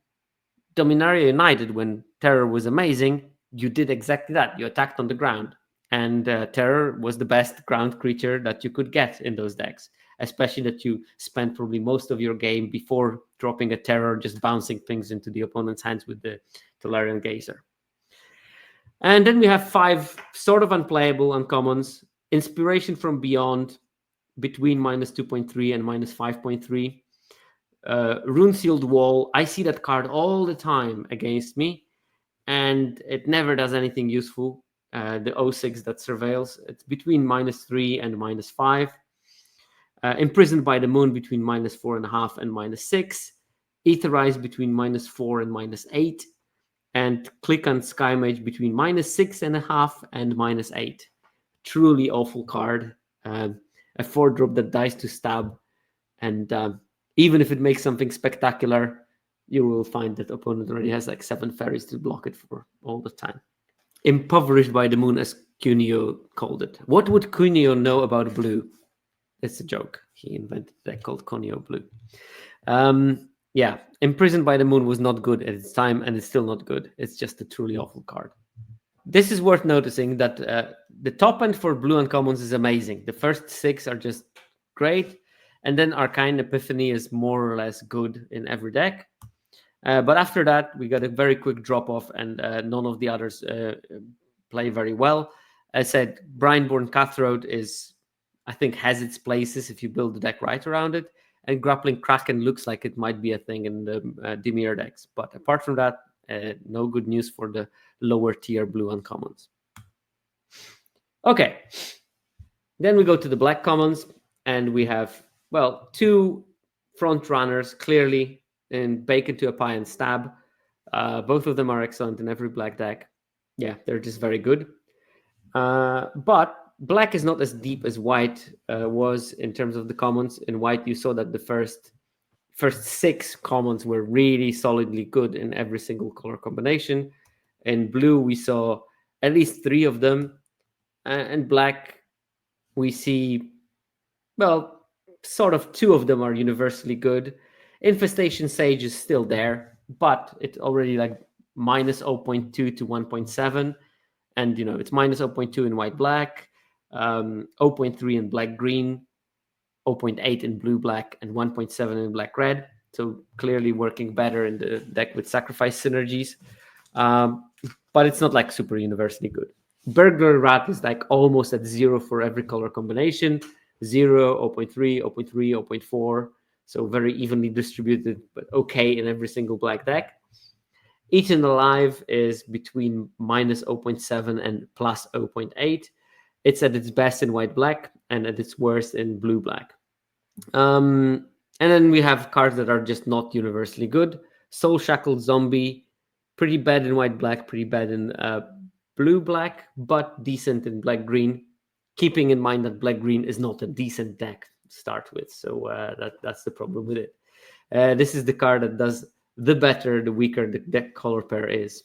Dominaria United, when Terror was amazing, you did exactly that. You attacked on the ground. And Terror was the best ground creature that you could get in those decks, especially that you spent probably most of your game before dropping a Terror, just bouncing things into the opponent's hands with the Tolarian Gazer. And then we have 5 sort of unplayable uncommons. Inspiration from Beyond, between minus 2.3 and minus 5.3. Rune Sealed Wall, I see that card all the time against me, and it never does anything useful. The 06 that surveils, it's between minus 3 and minus 5. Imprisoned by the Moon between minus 4.5 and minus 6. Aetherize between minus 4 and minus 8. And Click on Sky Mage between minus 6.5 and minus 8. Truly awful card. A 4-drop that dies to stab. And even if it makes something spectacular, you will find that opponent already has like 7 fairies to block it for all the time. Impoverished by the Moon, as Cuneo called it. What would Cuneo know about blue? It's a joke. He invented a deck called Cuneo Blue. Yeah, Imprisoned by the Moon was not good at its time, and it's still not good. It's just a truly awful card. This is worth noticing that the top end for blue uncommons is amazing. The first 6 are just great, and then Arcane Epiphany is more or less good in every deck. But after that, we got a very quick drop-off, and none of the others play very well. As I said, Brindborn Cutthroat is, I think, has its places if you build the deck right around it. And Grappling Kraken looks like it might be a thing in the Dimir decks. But apart from that, no good news for the lower tier blue uncommons. Okay. Then we go to the black commons, and we have, well, 2 front runners clearly in Bacon to a Pie and Stab. Both of them are excellent in every black deck. Yeah, they're just very good. But Black is not as deep as white was in terms of the commons. In white, you saw that the first 6 commons were really solidly good in every single color combination. In blue, we saw at least 3 of them. And black, we see, well, sort of 2 of them are universally good. Infestation Sage is still there, but it's already like minus 0.2 to 1.7. And, it's minus 0.2 in white black, 0.3 in black green, 0.8 in blue black, and 1.7 in black red. So clearly working better in the deck with sacrifice synergies. But it's not like super universally good. Burglar Rat is like almost at 0 for every color combination. 0, 0.3, 0.3, 0.4. So very evenly distributed, but okay in every single black deck. Eaten Alive is between minus 0.7 and plus 0.8. It's at its best in white black and at its worst in blue black. And then we have cards that are just not universally good. Soul Shackled Zombie, pretty bad in white black, pretty bad in blue black, but decent in black green. Keeping in mind that black green is not a decent deck to start with, so that's the problem with it. This is the card that does the better, the weaker the deck color pair is.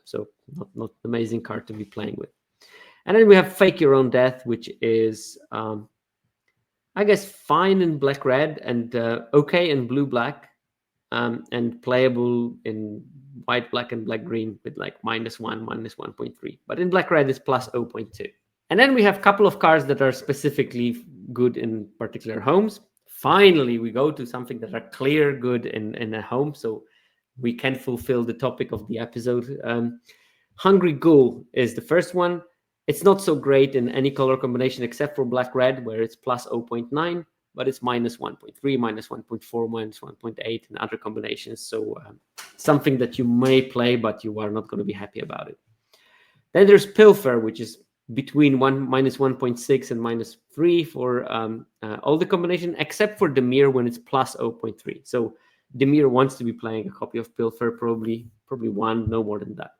So not an amazing card to be playing with. And then we have Fake Your Own Death, which is, I guess, fine in black red and okay in blue black, and playable in white black and black green with like -1, -1.3. But in black red, it's plus 0.2. And then we have a couple of cards that are specifically good in particular homes. Finally, we go to something that are clear good in a home, so we can fulfill the topic of the episode. Hungry Ghoul is the first one. It's not so great in any color combination except for black-red, where it's plus 0.9, but it's minus 1.3, minus 1.4, minus 1.8 in other combinations. So something that you may play, but you are not going to be happy about it. Then there's Pilfer, which is between minus 1.6 and minus 3 for all the combination, except for Demir when it's plus 0.3. So Demir wants to be playing a copy of Pilfer, probably one, no more than that.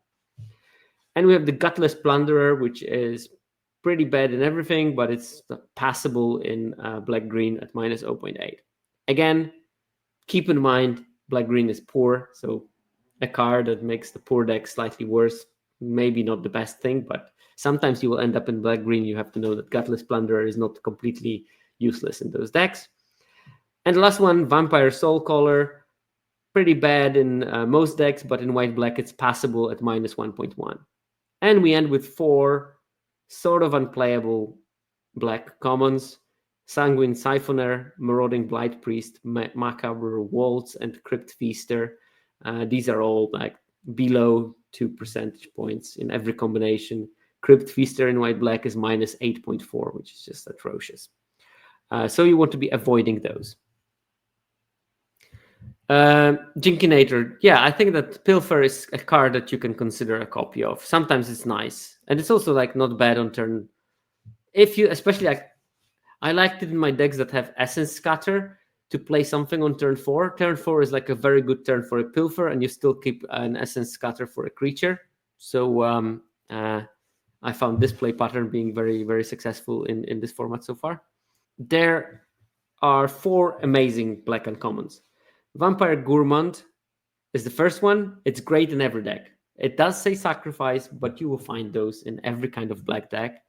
And we have the Gutless Plunderer, which is pretty bad in everything, but it's passable in black-green at minus 0.8. Again, keep in mind, black-green is poor, so a card that makes the poor deck slightly worse, maybe not the best thing, but sometimes you will end up in black-green. You have to know that Gutless Plunderer is not completely useless in those decks. And the last one, Vampire Soulcaller, pretty bad in most decks, but in white-black it's passable at minus 1.1. And we end with 4 sort of unplayable black commons: Sanguine Siphoner, Marauding Blight Priest, Macabre Waltz, and Crypt Feaster. These are all like below 2 percentage points in every combination. Crypt Feaster in white-black is minus 8.4, which is just atrocious. So you want to be avoiding those. Jinkinator, yeah, I think that Pilfer is a card that you can consider a copy of. Sometimes it's nice, and it's also like not bad on turn. If you, especially like, I liked it in my decks that have Essence Scatter to play something on turn 4. Turn 4 is like a very good turn for a Pilfer, and you still keep an Essence Scatter for a creature. So I found this play pattern being very, very successful in this format so far. There are 4 amazing black uncommons. Vampire Gourmand is the first one. It's great in every deck. It does say sacrifice, but you will find those in every kind of black deck.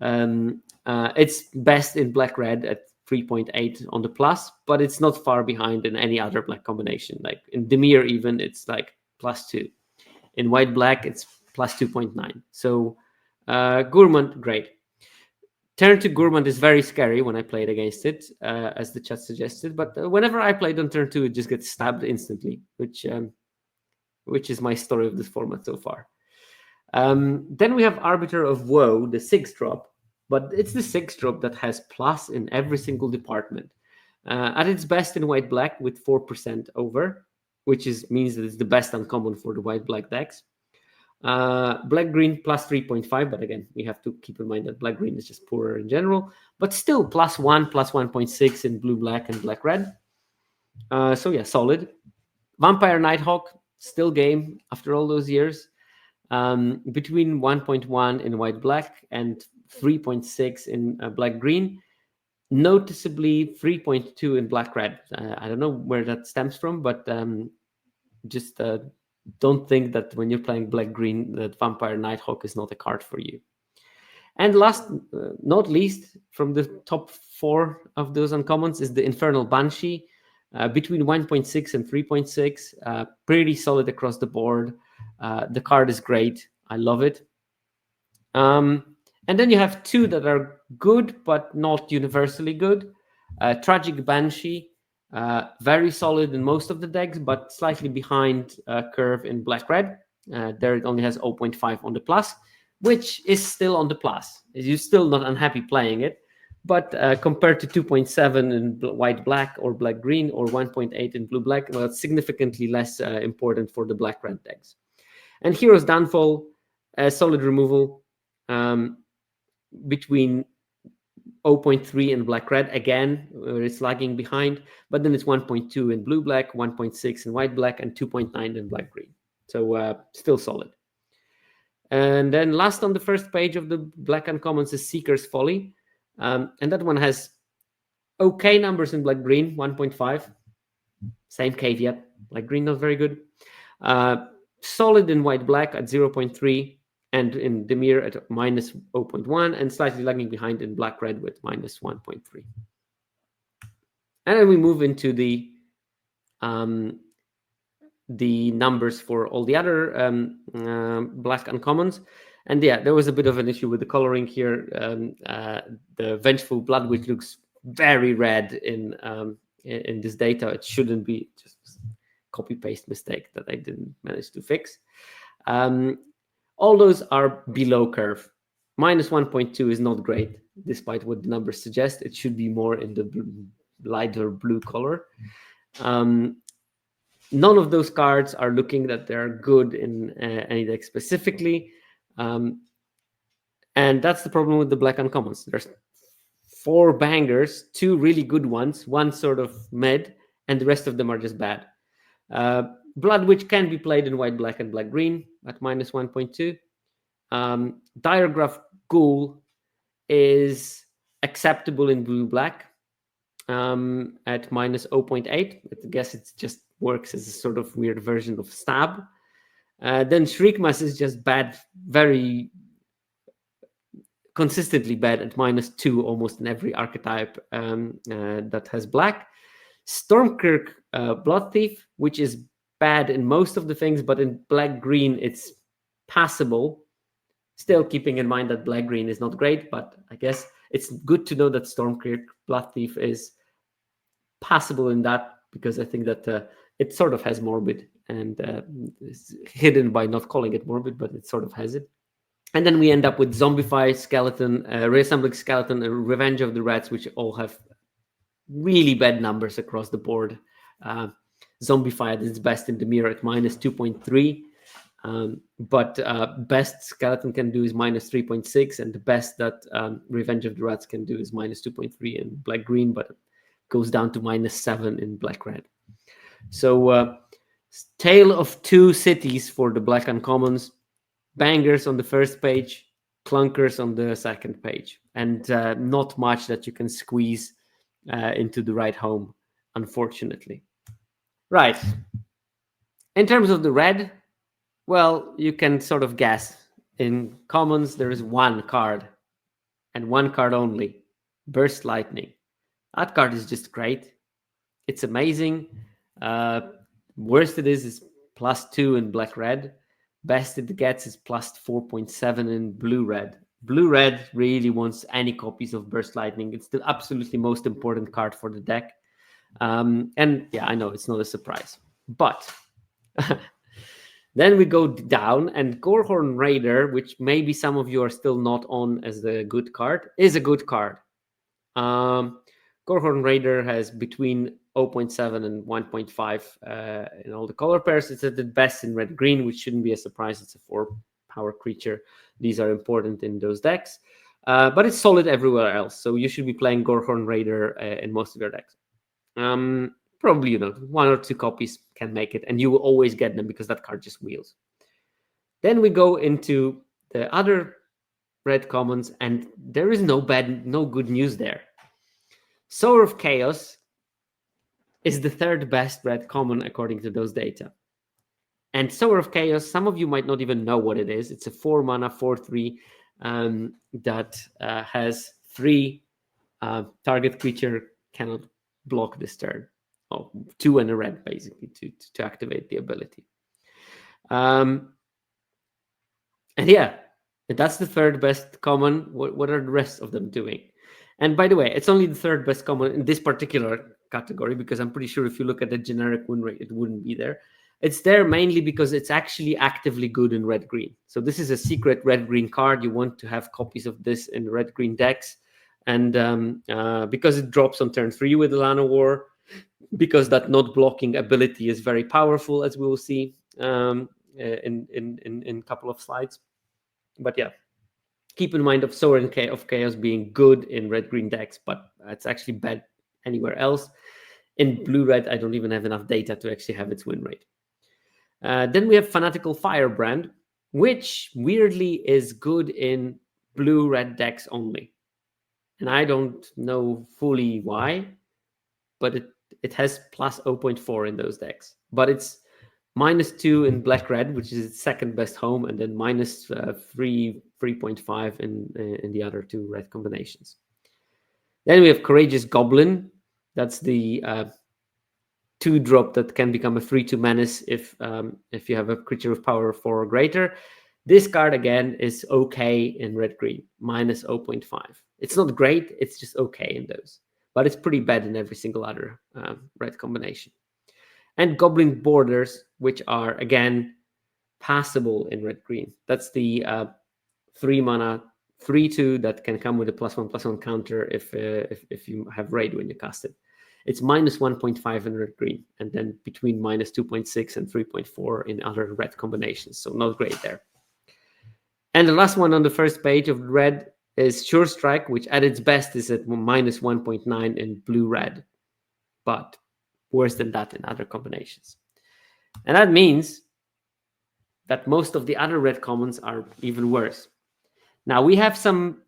It's best in black-red at 3.8 on the plus, but it's not far behind in any other black combination. Like in Demir even, it's like +2. In white-black, it's plus 2.9. So Gourmand, great. Turn to Gourmand is very scary when I played against it, as the chat suggested. But whenever I played on turn 2, it just gets stabbed instantly, which is my story of this format so far. Then we have Arbiter of Woe, the 6-drop, but it's the 6-drop that has plus in every single department. At its best in white-black with 4% over, which means that it's the best uncommon for the white-black decks. Black-green plus 3.5, but again, we have to keep in mind that black-green is just poorer in general, but still +1, plus 1.6 in blue-black and black-red. So yeah, solid. Vampire Nighthawk, still game after all those years. Between 1.1 in white-black and 3.6 in black-green, noticeably 3.2 in black-red. I don't know where that stems from, but just don't think that when you're playing black-green, that Vampire Nighthawk is not a card for you. And last, not least, from the top 4 of those uncommons is the Infernal Banshee, between 1.6 and 3.6, pretty solid across the board. The card is great. I love it. And then you have 2 that are good, but not universally good. Tragic Banshee, very solid in most of the decks, but slightly behind Curve in black-red. There it only has 0.5 on the plus, which is still on the plus. You're still not unhappy playing it, but compared to 2.7 in white-black or black-green or 1.8 in blue-black, well, it's significantly less important for the black-red decks. And Hero's Downfall, solid removal, between 0.3 in black-red, again, where it's lagging behind, but then it's 1.2 in blue-black, 1.6 in white-black, and 2.9 in black-green. So still solid. And then last on the first page of the black uncommons is Seeker's Folly. And that one has okay numbers in black-green, 1.5. Same caveat, black-green not very good. Solid in white-black at 0.3. And in Demir at minus 0.1. And slightly lagging behind in black-red with minus 1.3. And then we move into the numbers for all the other black uncommons. And yeah, there was a bit of an issue with the coloring here. The Vengeful Blood Witch looks very red in this data. It shouldn't be, just copy-paste mistake that I didn't manage to fix. All those are below Curve. Minus 1.2 is not great, despite what the numbers suggest. It should be more in the lighter blue color. None of those cards are looking that they're good in any deck specifically. And that's the problem with the black uncommons. There's 4 bangers, 2 really good ones, 1 sort of mid, and the rest of them are just bad. Blood Witch can be played in white, black, and black, green at minus 1.2. Diregraph Ghoul is acceptable in blue, black at minus 0.8. I guess it just works as a sort of weird version of Stab. Then Shriekmass is just bad, very consistently bad at minus 2 almost in every archetype that has black. Stormkirk Blood Thief, which is bad in most of the things, but in black-green it's passable. Still keeping in mind that black-green is not great, but I guess it's good to know that Stormkirk Blood Thief is passable in that, because I think that it sort of has Morbid, and it's hidden by not calling it Morbid, but it sort of has it. And then we end up with Zombify, Skeleton, Reassembling Skeleton, and Revenge of the Rats, which all have really bad numbers across the board. Zombify at its best in the mirror at minus 2.3. But best Skeleton can do is minus 3.6, and the best that Revenge of the Rats can do is minus 2.3 in black-green, but it goes down to minus 7 in black-red. So tale of 2 cities for the black uncommons. Bangers on the first page, clunkers on the second page, and not much that you can squeeze into the right home, unfortunately. Right. In terms of the red, well, you can sort of guess. In commons, there is 1 card, and 1 card only, Burst Lightning. That card is just great. It's amazing. Worst it is +2 in black-red. Best it gets is plus 4.7 in blue-red. Blue-red really wants any copies of Burst Lightning. It's the absolutely most important card for the deck. And yeah, I know it's not a surprise. But then we go down, and Gorehorn Raider, which maybe some of you are still not on as a good card, is a good card. Gorehorn Raider has between 0.7 and 1.5 in all the color pairs. It's at the best in red-green, which shouldn't be a surprise. It's a 4-power creature. These are important in those decks. But it's solid everywhere else. So you should be playing Gorehorn Raider in most of your decks. Probably, 1 or 2 copies can make it, and you will always get them because that card just wheels. Then we go into the other red commons, and there is no good news there. Sower of Chaos is the third best red common according to those data. And Sower of Chaos, some of you might not even know what it is. It's a 4 mana 4/3 that has 3 target creature cannot block this turn. 2 and a red, basically, to activate the ability. And yeah, that's the third best common. What are the rest of them doing? And by the way, it's only the third best common in this particular category, because I'm pretty sure if you look at the generic win rate, it wouldn't be there. It's there mainly because it's actually actively good in red-green. So this is a secret red-green card. You want to have copies of this in red-green decks. And because it drops on turn 3 with Lana War, because that not blocking ability is very powerful, as we will see in a couple of slides. But yeah, keep in mind of Sower of Chaos being good in red-green decks, but it's actually bad anywhere else. In blue-red, I don't even have enough data to actually have its win rate. Then we have Fanatical Firebrand, which weirdly is good in blue-red decks only. And I don't know fully why, but it has plus 0.4 in those decks. But it's -2 in black-red, which is its second best home, and then -3.5 in the other 2 red combinations. Then we have Courageous Goblin. That's the 2-drop that can become a 3/2 menace if you have a creature with power 4 or greater. This card again is okay in red-green, -0.5. It's not great, it's just okay in those, but it's pretty bad in every single other red combination. And Goblin Borders, which are again passable in red-green. That's the 3 mana 3/2 that can come with a +1/+1 counter if you have raid when you cast it. It's -1.5 in red-green, and then between -2.6 and 3.4 in other red combinations. So not great there. And the last one on the first page of red is Sure Strike, which at its best is at -1.9 in blue-red, but worse than that in other combinations. And that means that most of the other red commons are even worse. Now, we have some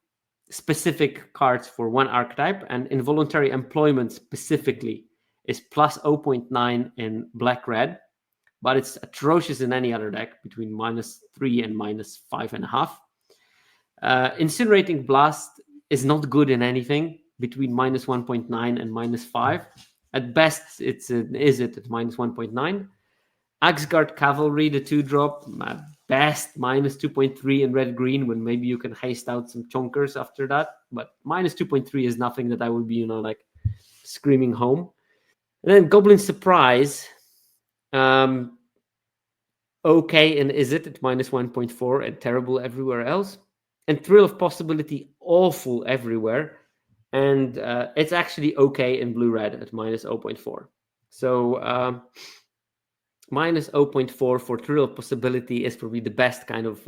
specific cards for one archetype, and Involuntary Employment specifically is plus 0.9 in black-red, but it's atrocious in any other deck between -3 and -5.5. Incinerating Blast is not good in anything between -1.9 and -5. At best, it's an Izzet at -1.9. Axgard Cavalry, the 2-drop, best -2.3 in red-green, when maybe you can haste out some chonkers after that. But -2.3 is nothing that I would be, like screaming home. And then Goblin Surprise, okay, and is it at -1.4 and terrible everywhere else. And Thrill of Possibility, awful everywhere. And it's actually okay in blue-red at -0.4. So -0.4 for Thrill of Possibility is probably the best kind of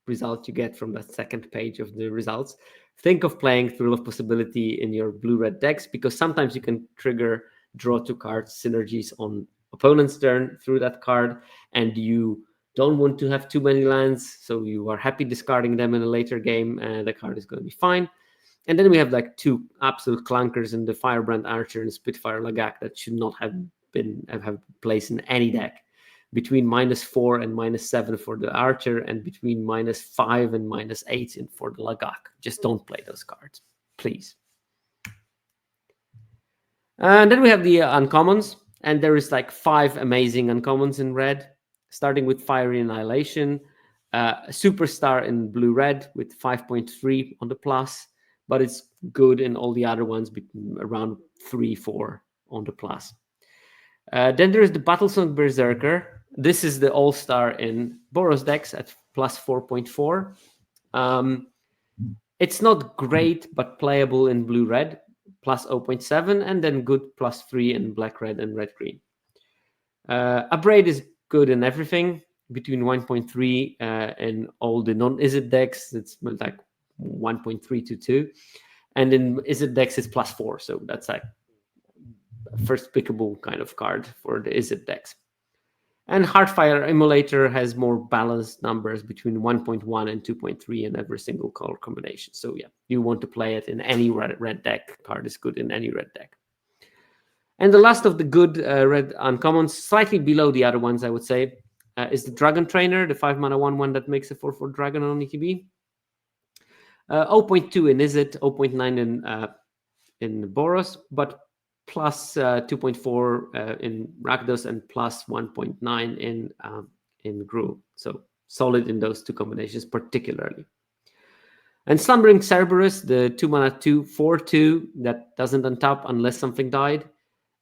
result you get from that second page of the results. Think of playing Thrill of Possibility in your blue-red decks, because sometimes you can trigger draw 2 cards synergies on opponent's turn through that card, and you don't want to have too many lands, so you are happy discarding them in a later game, and the card is going to be fine. And then we have like 2 absolute clunkers in the Firebrand Archer and Spitfire Lagak that should not have place in any deck. Between -4 and -7 for the Archer, and between -5 and -8 for the Lagak. Just don't play those cards, please. And then we have the uncommons, and there is like 5 amazing uncommons in red, starting with Fiery Annihilation, a superstar in blue-red with 5.3 on the plus, but it's good in all the other ones, around 3-4 on the plus. Then there is the Battlesong Berserker. This is the all-star in Boros decks at plus 4.4. It's not great, but playable in blue-red, plus 0.7, and then good plus 3 in black-red and red-green. Abrade is good in everything, between 1.3 and all the non-Izzet decks. It's like 1.3 to 2. And in Izzet decks, it's plus 4, so that's like first pickable kind of card for the Izzet decks. And Heartfire Emulator has more balanced numbers between 1.1 and 2.3 in every single color combination. So yeah, you want to play it in any red deck. Card is good in any red deck. And the last of the good red uncommons, slightly below the other ones, I would say, is the Dragon Trainer, the 5-mana 1/1 that makes a 4/4 dragon on ETB. 0.2 in Izzet, 0.9 in Boros, but plus 2.4 in Rakdos and plus 1.9 in Gruul. So solid in those two combinations particularly. And Slumbering Cerberus, the 2-mana 2/4/2 that doesn't untap unless something died,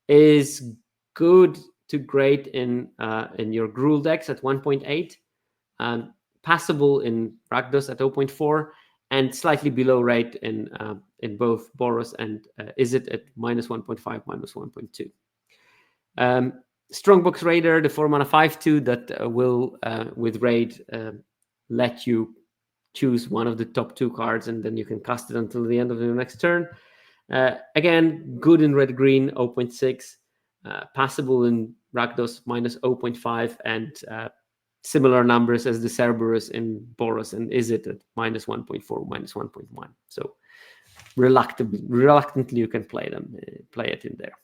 is good to great in your Gruul decks at 1.8, passable in Rakdos at 0.4, and slightly below rate in both Boros and Izzet at -1.5, -1.2. Strongbox Raider, the 4-mana 5/2 that will, with Raid, let you choose one of the top 2 cards, and then you can cast it until the end of the next turn. Again, good in red-green, 0.6. Passable in Rakdos, -0.5, and similar numbers as the Cerberus in Boros and Izzet at -1.4, -1.1. So reluctantly you can play it in there.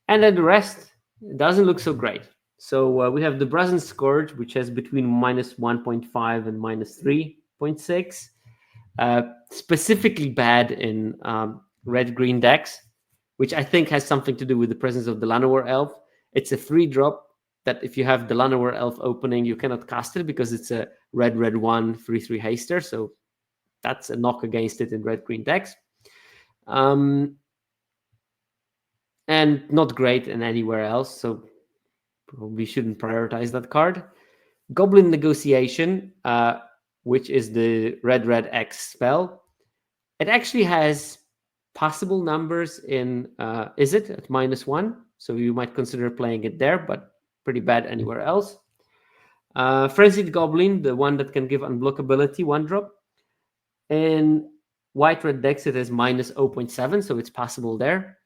And then the rest doesn't look so great. So we have the Brazen Scourge, which has between -1.5 and -3.6. Specifically bad in red-green decks, which I think has something to do with the presence of the Llanowar Elf. It's a 3-drop that if you have the Llanowar Elf opening, you cannot cast it because it's a red 1 3/3 haster. So that's a knock against it in red-green decks. And not great in anywhere else, so probably shouldn't prioritize that card. Goblin Negotiation, which is the red X spell. It actually has possible numbers in Izzet at -1, so you might consider playing it there, but pretty bad anywhere else. Frenzied Goblin, the one that can give unblockability, 1-drop. In white-red decks, it has -0.7, so it's possible there.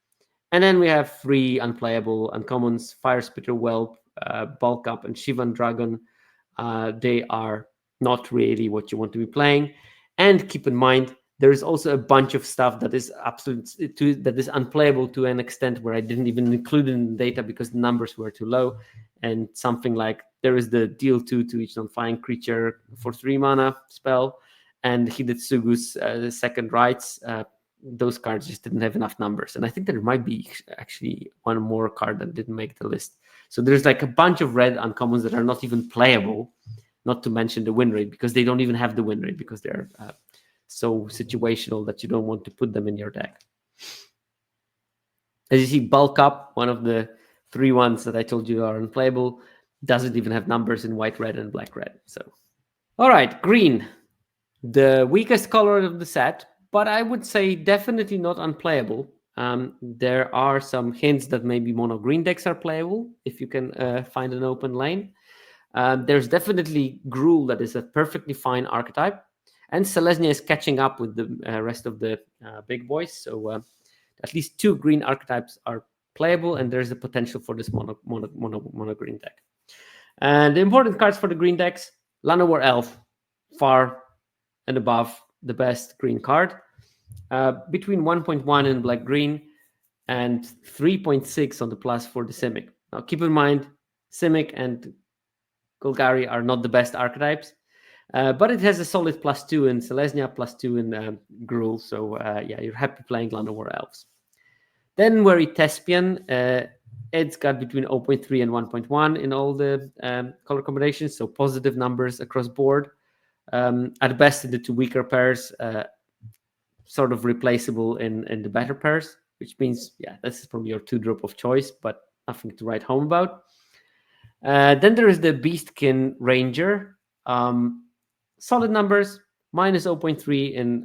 And then we have 3 unplayable uncommons: Fire Spitter Whelp, Bulk Up, and Shivan Dragon. They are not really what you want to be playing. And keep in mind, there is also a bunch of stuff that is that is unplayable to an extent where I didn't even include it in the data because the numbers were too low. And something like there is the deal 2 to each non-flying creature for 3 mana spell, and Hidetsugu's the second rights. Those cards just didn't have enough numbers. And I think there might be actually one more card that didn't make the list. So there's like a bunch of red uncommons that are not even playable, not to mention the win rate, because they don't even have the win rate because they're so situational that you don't want to put them in your deck. As you see, Bulk Up, one of the 3 ones that I told you are unplayable, doesn't even have numbers in white, red, and black, red. So, all right, green, the weakest color of the set, but I would say definitely not unplayable. There are some hints that maybe mono green decks are playable if you can find an open lane. There's definitely Gruul that is a perfectly fine archetype, and Selesnya is catching up with the rest of the big boys. So at least 2 green archetypes are playable, and there's a potential for this mono green deck. And the important cards for the green decks: Llanowar Elf, far and above the best green card, between 1.1 in black green and 3.6 on the plus for the Simic. Now keep in mind, Simic and Golgari are not the best archetypes, but it has a solid +2 in Selesnya, +2 in Gruul. So yeah, you're happy playing Llanowar Elves. Then Wary Thespian, it's got between 0.3 and 1.1 in all the color combinations, so positive numbers across board. At best in the 2 weaker pairs, sort of replaceable in the better pairs, which means, yeah, this is probably your 2-drop of choice, but nothing to write home about. Then there is the Beastkin Ranger. Solid numbers, -0.3 in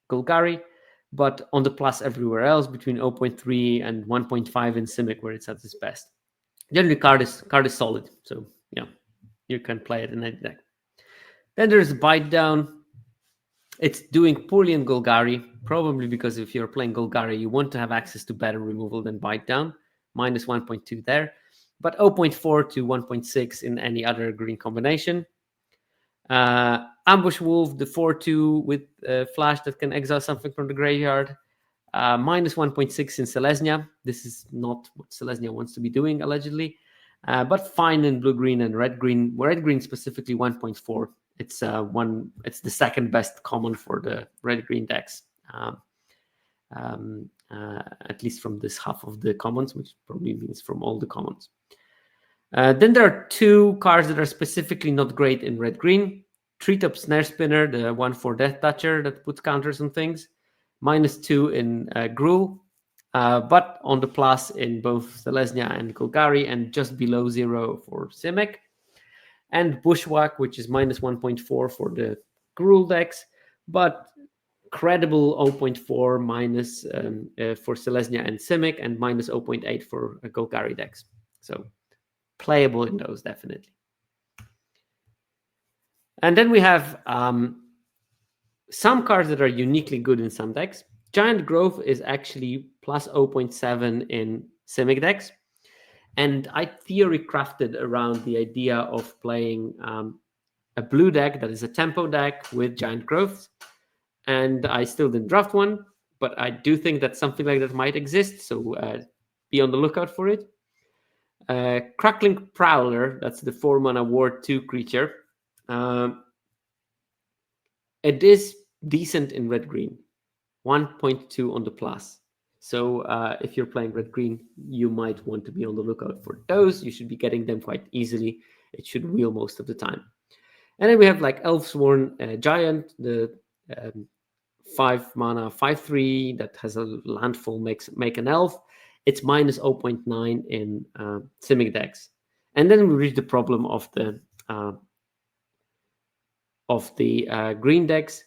Golgari, but on the plus everywhere else, between 0.3 and 1.5 in Simic, where it's at its best. Generally, card is solid, so yeah, you can play it in any deck. Then there's Bite Down. It's doing poorly in Golgari, probably because if you're playing Golgari, you want to have access to better removal than Bite Down. -1.2 there. but 0.4 to 1.6 in any other green combination. Ambush Wolf, the 4/2 with flash that can exile something from the graveyard. Minus 1.6 in Selesnya. This is not what Selesnya wants to be doing, allegedly. But fine in blue-green and red-green. Red-green specifically 1.4. It's It's the second best common for the red-green decks. At least from this half of the commons, which probably means from all the commons. Then there are two cards that are specifically not great in red-green. Treetop Snare Spinner, the 1/4 Death Toucher that puts counters on things. -2 in Gruul, but on the plus in both Selesnya and Golgari, and just below 0 for Simic. And Bushwhack, which is -1.4 for the Gruul decks, but credible 0.4 minus for Selesnya and Simic, and -0.8 for Golgari decks. So playable in those, definitely. And then we have some cards that are uniquely good in some decks. Giant Growth is actually plus 0.7 in Simic decks. And I theory crafted around the idea of playing a blue deck that is a tempo deck with Giant Growths. And I still didn't draft one, but I do think that something like that might exist. So be on the lookout for it. Crackling Prowler, that's the 4-mana Ward 2 creature. It is decent in red-green, 1.2 on the plus. So if you're playing red-green, you might want to be on the lookout for those. You should be getting them quite easily. It should wheel most of the time. And then we have like Elfsworn Giant, the 5-mana 5/3 that has a landfall, make an elf. It's -0.9 in Simic decks. And then we reach the problem of the green decks.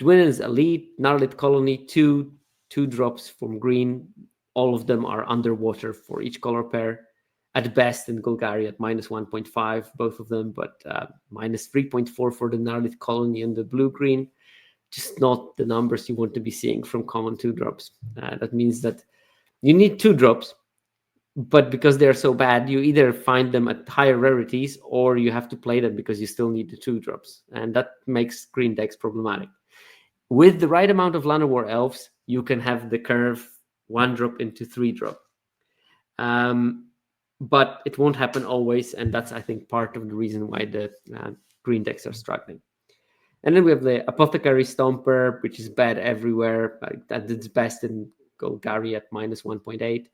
Dwinnen's Elite, Gnarlid Colony, two drops from green. All of them are underwater for each color pair. At best in Golgari at -1.5, both of them, but -3.4 for the Gnarlid Colony and the blue-green. Just not the numbers you want to be seeing from common 2-drops. That means that you need 2 drops, but because they're so bad, you either find them at higher rarities or you have to play them because you still need the 2 drops. And that makes green decks problematic. With the right amount of Llanowar Elves, you can have the curve 1-drop into 3-drop. But it won't happen always, and that's, I think, part of the reason why the green decks are struggling. And then we have the Apothecary Stomper, which is bad everywhere. At its best in Golgari at -1.8.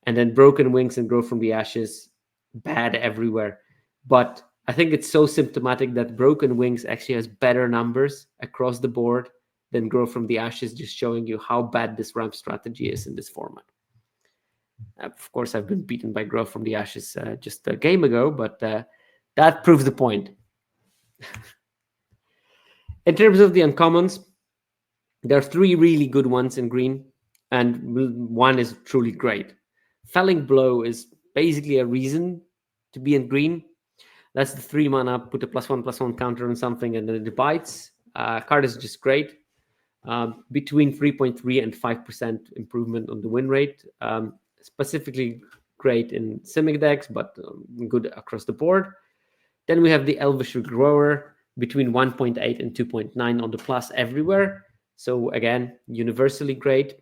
And then Broken Wings and Grow from the Ashes, bad everywhere. But I think it's so symptomatic that Broken Wings actually has better numbers across the board than Grow from the Ashes, just showing you how bad this ramp strategy is in this format. Of course, I've been beaten by Grow from the Ashes just a game ago, but that proves the point. In terms of the uncommons, there are 3 really good ones in green, and one is truly great. Felling Blow is basically a reason to be in green. That's the 3-mana, put a +1/+1 counter on something, and then it bites. Card is just great. Between 3.3 and 5% improvement on the win rate. Specifically great in Simic decks, but good across the board. Then we have the Elvish Grower, between 1.8 and 2.9 on the plus everywhere. So again, universally great.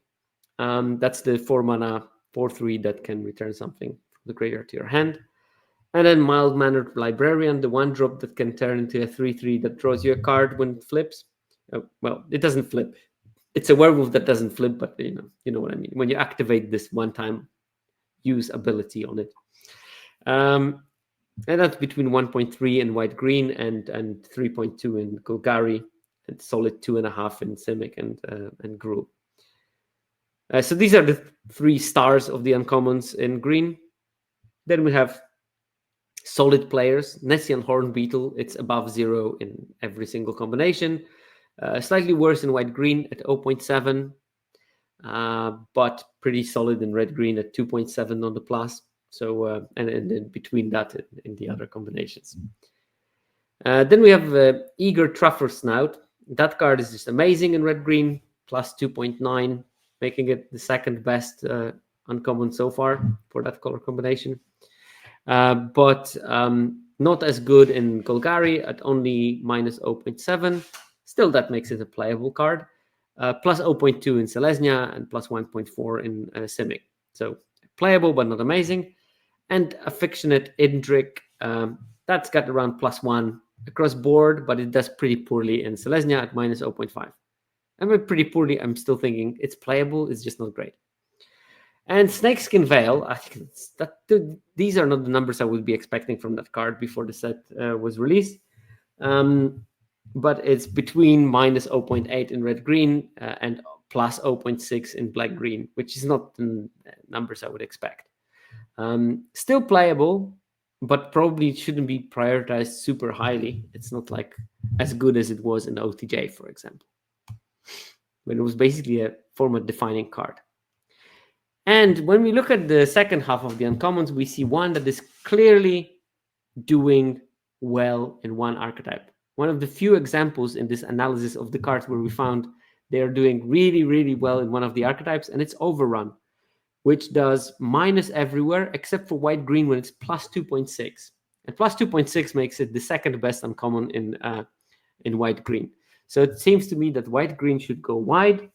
That's the 4-mana 4/3 that can return something from the graveyard to your hand. And then Mild-Mannered Librarian, the 1-drop that can turn into a 3/3 that draws you a card when it flips. Well, it doesn't flip. It's a werewolf that doesn't flip, but you know what I mean. When you activate this one-time use ability on it. And that's between 1.3 in white-green and 3.2 in Golgari, and solid 2.5 in Simic and Gruul. So these are the 3 stars of the uncommons in green. Then we have solid players. Nessian Hornbeetle, it's above 0 in every single combination. Slightly worse in white-green at 0.7, but pretty solid in red-green at 2.7 on the plus. So and in between that in the other combinations. Then we have Eager Truffer Snout. That card is just amazing in red-green, plus 2.9, making it the second best uncommon so far for that color combination. But not as good in Golgari at only minus 0.7. Still, that makes it a playable card. Plus 0.2 in Selesnya and plus 1.4 in Simic. So playable, but not amazing. And Affectionate Indrik, that's got around plus 1 across board, but it does pretty poorly in Selesnya at minus 0.5. And by pretty poorly, I'm still thinking it's playable, it's just not great. And Snakeskin Veil, I think these are not the numbers I would be expecting from that card before the set was released. But it's between minus 0.8 in red-green and plus 0.6 in black-green, which is not the numbers I would expect. Still playable, but probably shouldn't be prioritized super highly. It's not like as good as it was in OTJ, for example, when it was basically a format-defining card. And when we look at the second half of the uncommons, we see one that is clearly doing well in one archetype. One of the few examples in this analysis of the cards where we found they are doing really, really well in one of the archetypes, and it's Overrun, which does minus everywhere except for white-green when it's plus 2.6. And plus 2.6 makes it the second best uncommon in white-green. So it seems to me that white-green should go wide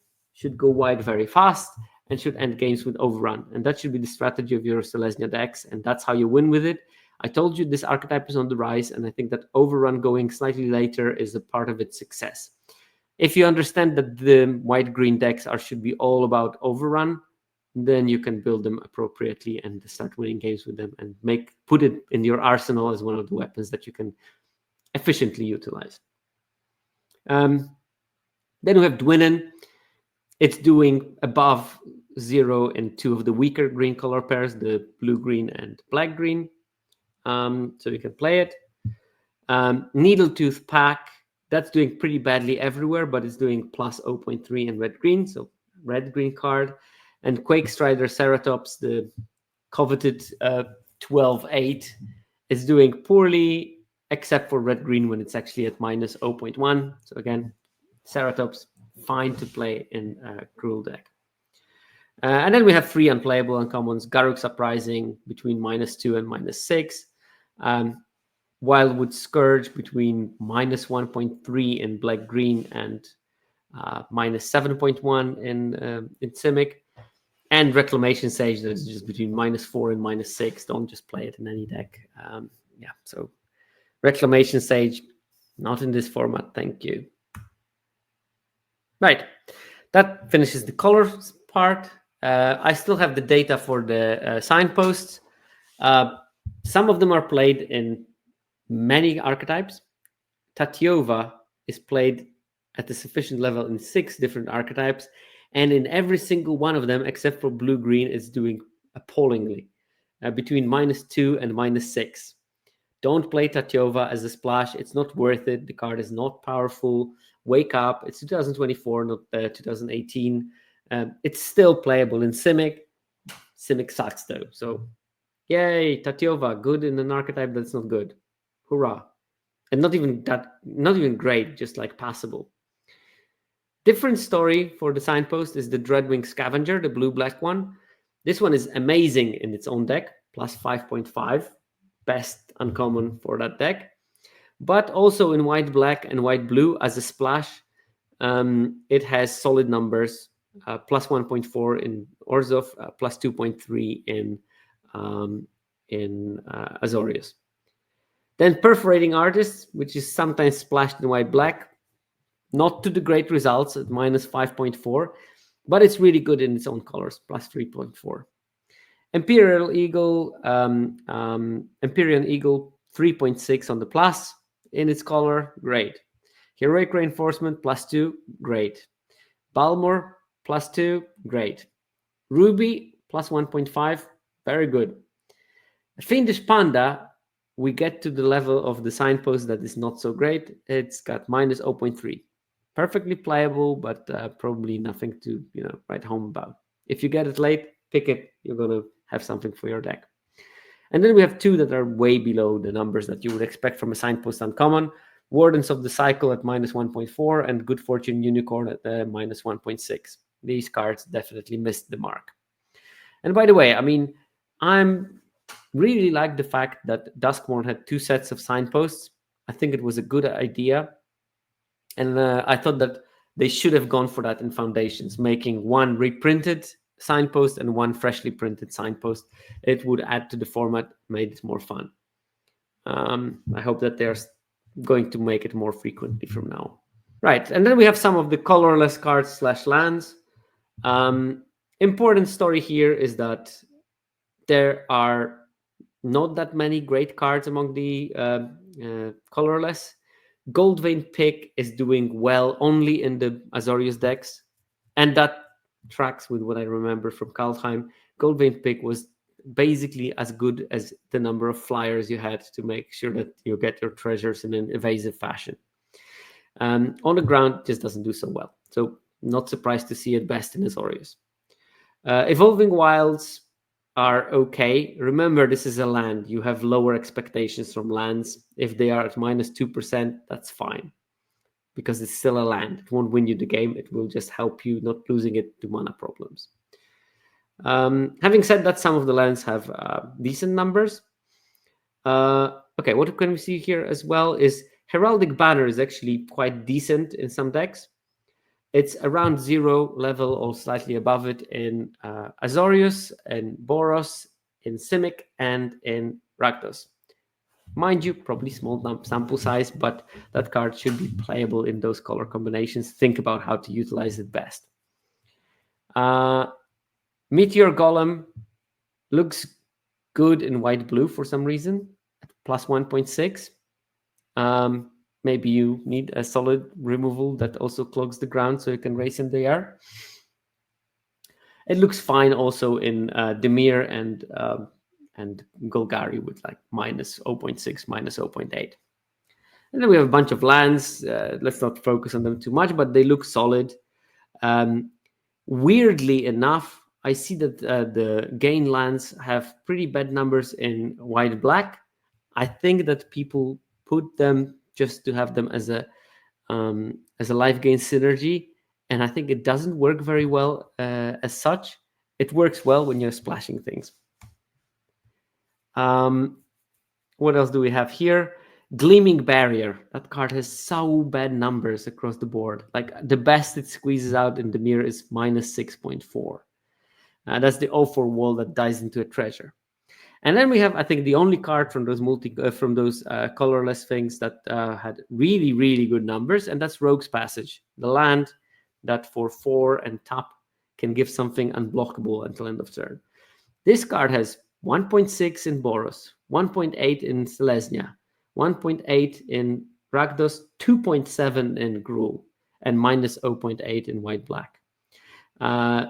very fast, and should end games with Overrun. And that should be the strategy of your Selesnya decks, and that's how you win with it. I told you this archetype is on the rise, and I think that Overrun going slightly later is a part of its success. If you understand that the white-green decks should be all about Overrun, then you can build them appropriately and start winning games with them and put it in your arsenal as one of the weapons that you can efficiently utilize. Then we have Dwinnen. It's doing above 0 in two of the weaker green color pairs, the blue-green and black-green. So you can play it. Needletooth Pack, that's doing pretty badly everywhere, but it's doing plus 0.3 in red-green, so red-green card. And Quake Strider Ceratops, the coveted 12-8, is doing poorly, except for red-green when it's actually at minus 0.1. So again, Ceratops, fine to play in a Cruel deck. And then we have three unplayable uncommons. Garruk's Uprising between minus 2 and minus 6. Wildwood Scourge between minus 1.3 in black-green and minus 7.1 in Simic. And Reclamation Sage that is just between minus 4 and minus 6. Don't just play it in any deck. So Reclamation Sage, not in this format. Thank you. Right, that finishes the colors part. I still have the data for the signposts. Some of them are played in many archetypes. Tatyova is played at a sufficient level in 6 different archetypes, and in every single one of them, except for blue-green, it's doing appallingly, between minus 2 and minus 6. Don't play Tatyova as a splash. It's not worth it. The card is not powerful. Wake up. It's 2024, not 2018. It's still playable in Simic. Simic sucks, though. So, yay, Tatyova, good in an archetype that's not good. Hurrah. And not even great, just like passable. Different story for the signpost is the Dreadwing Scavenger, the blue-black one. This one is amazing in its own deck, plus 5.5. Best uncommon for that deck. But also in white-black and white-blue as a splash, it has solid numbers, plus 1.4 in Orzhov, plus 2.3 in Azorius. Then Perforating Artist, which is sometimes splashed in white-black, not to the great results at minus 5.4, but it's really good in its own colors, plus 3.4. Empyrean Eagle, 3.6 on the plus in its color, great. Heroic Reinforcement, plus 2, great. Balmor, plus 2, great. Ruby, plus 1.5, very good. Fiendish Panda, we get to the level of the signpost that is not so great. It's got minus 0.3. Perfectly playable, but probably nothing to write home about. If you get it late, pick it. You're going to have something for your deck. And then we have 2 that are way below the numbers that you would expect from a signpost uncommon. Wardens of the Cycle at minus 1.4 and Good Fortune Unicorn at minus 1.6. These cards definitely missed the mark. And by the way, I mean, I'm really like the fact that Duskmorn had 2 sets of signposts. I think it was a good idea. And I thought that they should have gone for that in Foundations, making one reprinted signpost and one freshly printed signpost. It would add to the format, made it more fun. I hope that they're going to make it more frequently from now. Right, and then we have some of the colorless cards / lands. Important story here is that there are not that many great cards among the colorless. Goldvein Pick is doing well only in the Azorius decks, and that tracks with what I remember from Kaldheim. Goldvein Pick was basically as good as the number of flyers you had to make sure that you get your treasures in an evasive fashion. On the ground, just doesn't do so well. So not surprised to see it best in Azorius. Evolving Wilds are okay. Remember, this is a land. You have lower expectations from lands. If they are at -2%, that's fine, because it's still a land. It won't win you the game. It will just help you not losing it to mana problems. Having said that, some of the lands have decent numbers. Okay, what can we see here as well is Heraldic Banner is actually quite decent in some decks. It's around 0 level or slightly above it in Azorius, in Boros, in Simic, and in Rakdos. Mind you, probably small sample size, but that card should be playable in those color combinations. Think about how to utilize it best. Meteor Golem looks good in white-blue for some reason, at plus 1.6. Maybe you need a solid removal that also clogs the ground so you can race in the air. It looks fine also in Demir and Golgari with like -0.6, -0.8. And then we have a bunch of lands. Let's not focus on them too much, but they look solid. Weirdly enough, I see that the gain lands have pretty bad numbers in white-black. I think that people put them just to have them as a life gain synergy, and I think it doesn't work very well as such. It works well when you're splashing things. What else do we have here? Gleaming Barrier. That card has so bad numbers across the board. Like the best it squeezes out in the mirror is -6.4. That's the 0-4 wall that dies into a treasure. And then we have, I think, the only card from those colorless things that had really, really good numbers, and that's Rogue's Passage, the land that for 4 and tap can give something unblockable until end of turn. This card has 1.6 in Boros, 1.8 in Selesnya, 1.8 in Rakdos, 2.7 in Gruul, and -0.8 in white-black.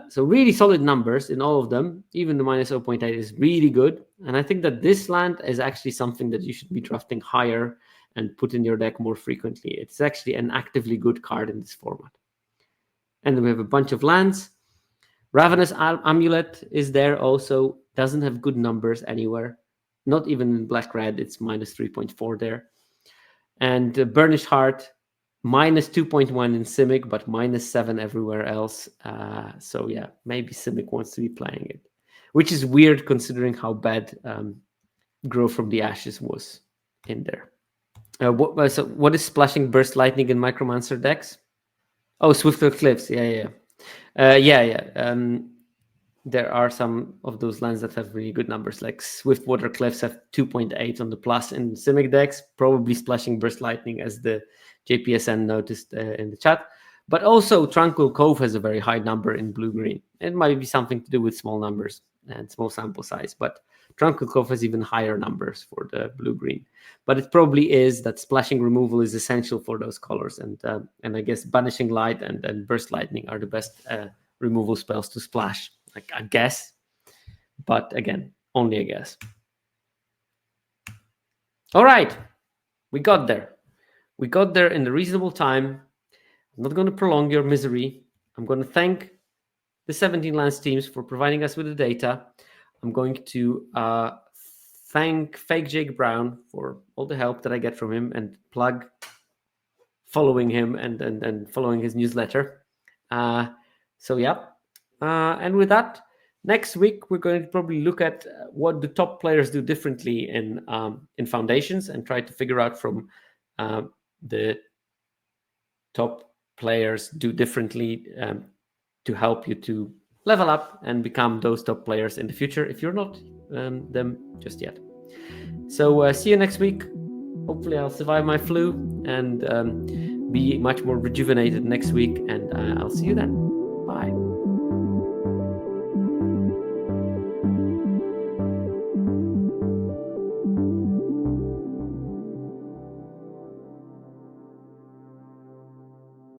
So really solid numbers in all of them. Even the -0.8 is really good. And I think that this land is actually something that you should be drafting higher and put in your deck more frequently. It's actually an actively good card in this format. And then we have a bunch of lands. Ravenous Amulet is there also. Doesn't have good numbers anywhere. Not even in black-red. It's -3.4 there. And Burnished Heart, -2.1 in Simic, but -7 everywhere else. So yeah, maybe Simic wants to be playing it, which is weird considering how bad Grow from the Ashes was in there. What is splashing Burst Lightning in Micromancer decks? Oh, Swiftwater Cliffs. Yeah. There are some of those lands that have really good numbers, like Swiftwater Cliffs have 2.8 on the plus in Simic decks, probably splashing Burst Lightning, as the JPSN noticed in the chat. But also Tranquil Cove has a very high number in blue-green. It might be something to do with small numbers and small sample size, but Tranquil Cove has even higher numbers for the blue-green. But it probably is that splashing removal is essential for those colors, and I guess Banishing Light and Burst Lightning are the best removal spells to splash. Like, I guess, but again, only a guess. All right, we got there. We got there in a reasonable time. I'm not going to prolong your misery. I'm going to thank the 17 lands teams for providing us with the data. I'm going to thank Fake Jake Brown for all the help that I get from him, and plug following him and following his newsletter. So yeah. And with that, Next week, we're going to probably look at what the top players do differently in foundations and try to figure out from the top players do differently to help you to level up and become those top players in the future if you're not them just yet. So see you next week. Hopefully I'll survive my flu and be much more rejuvenated next week, and I'll see you then.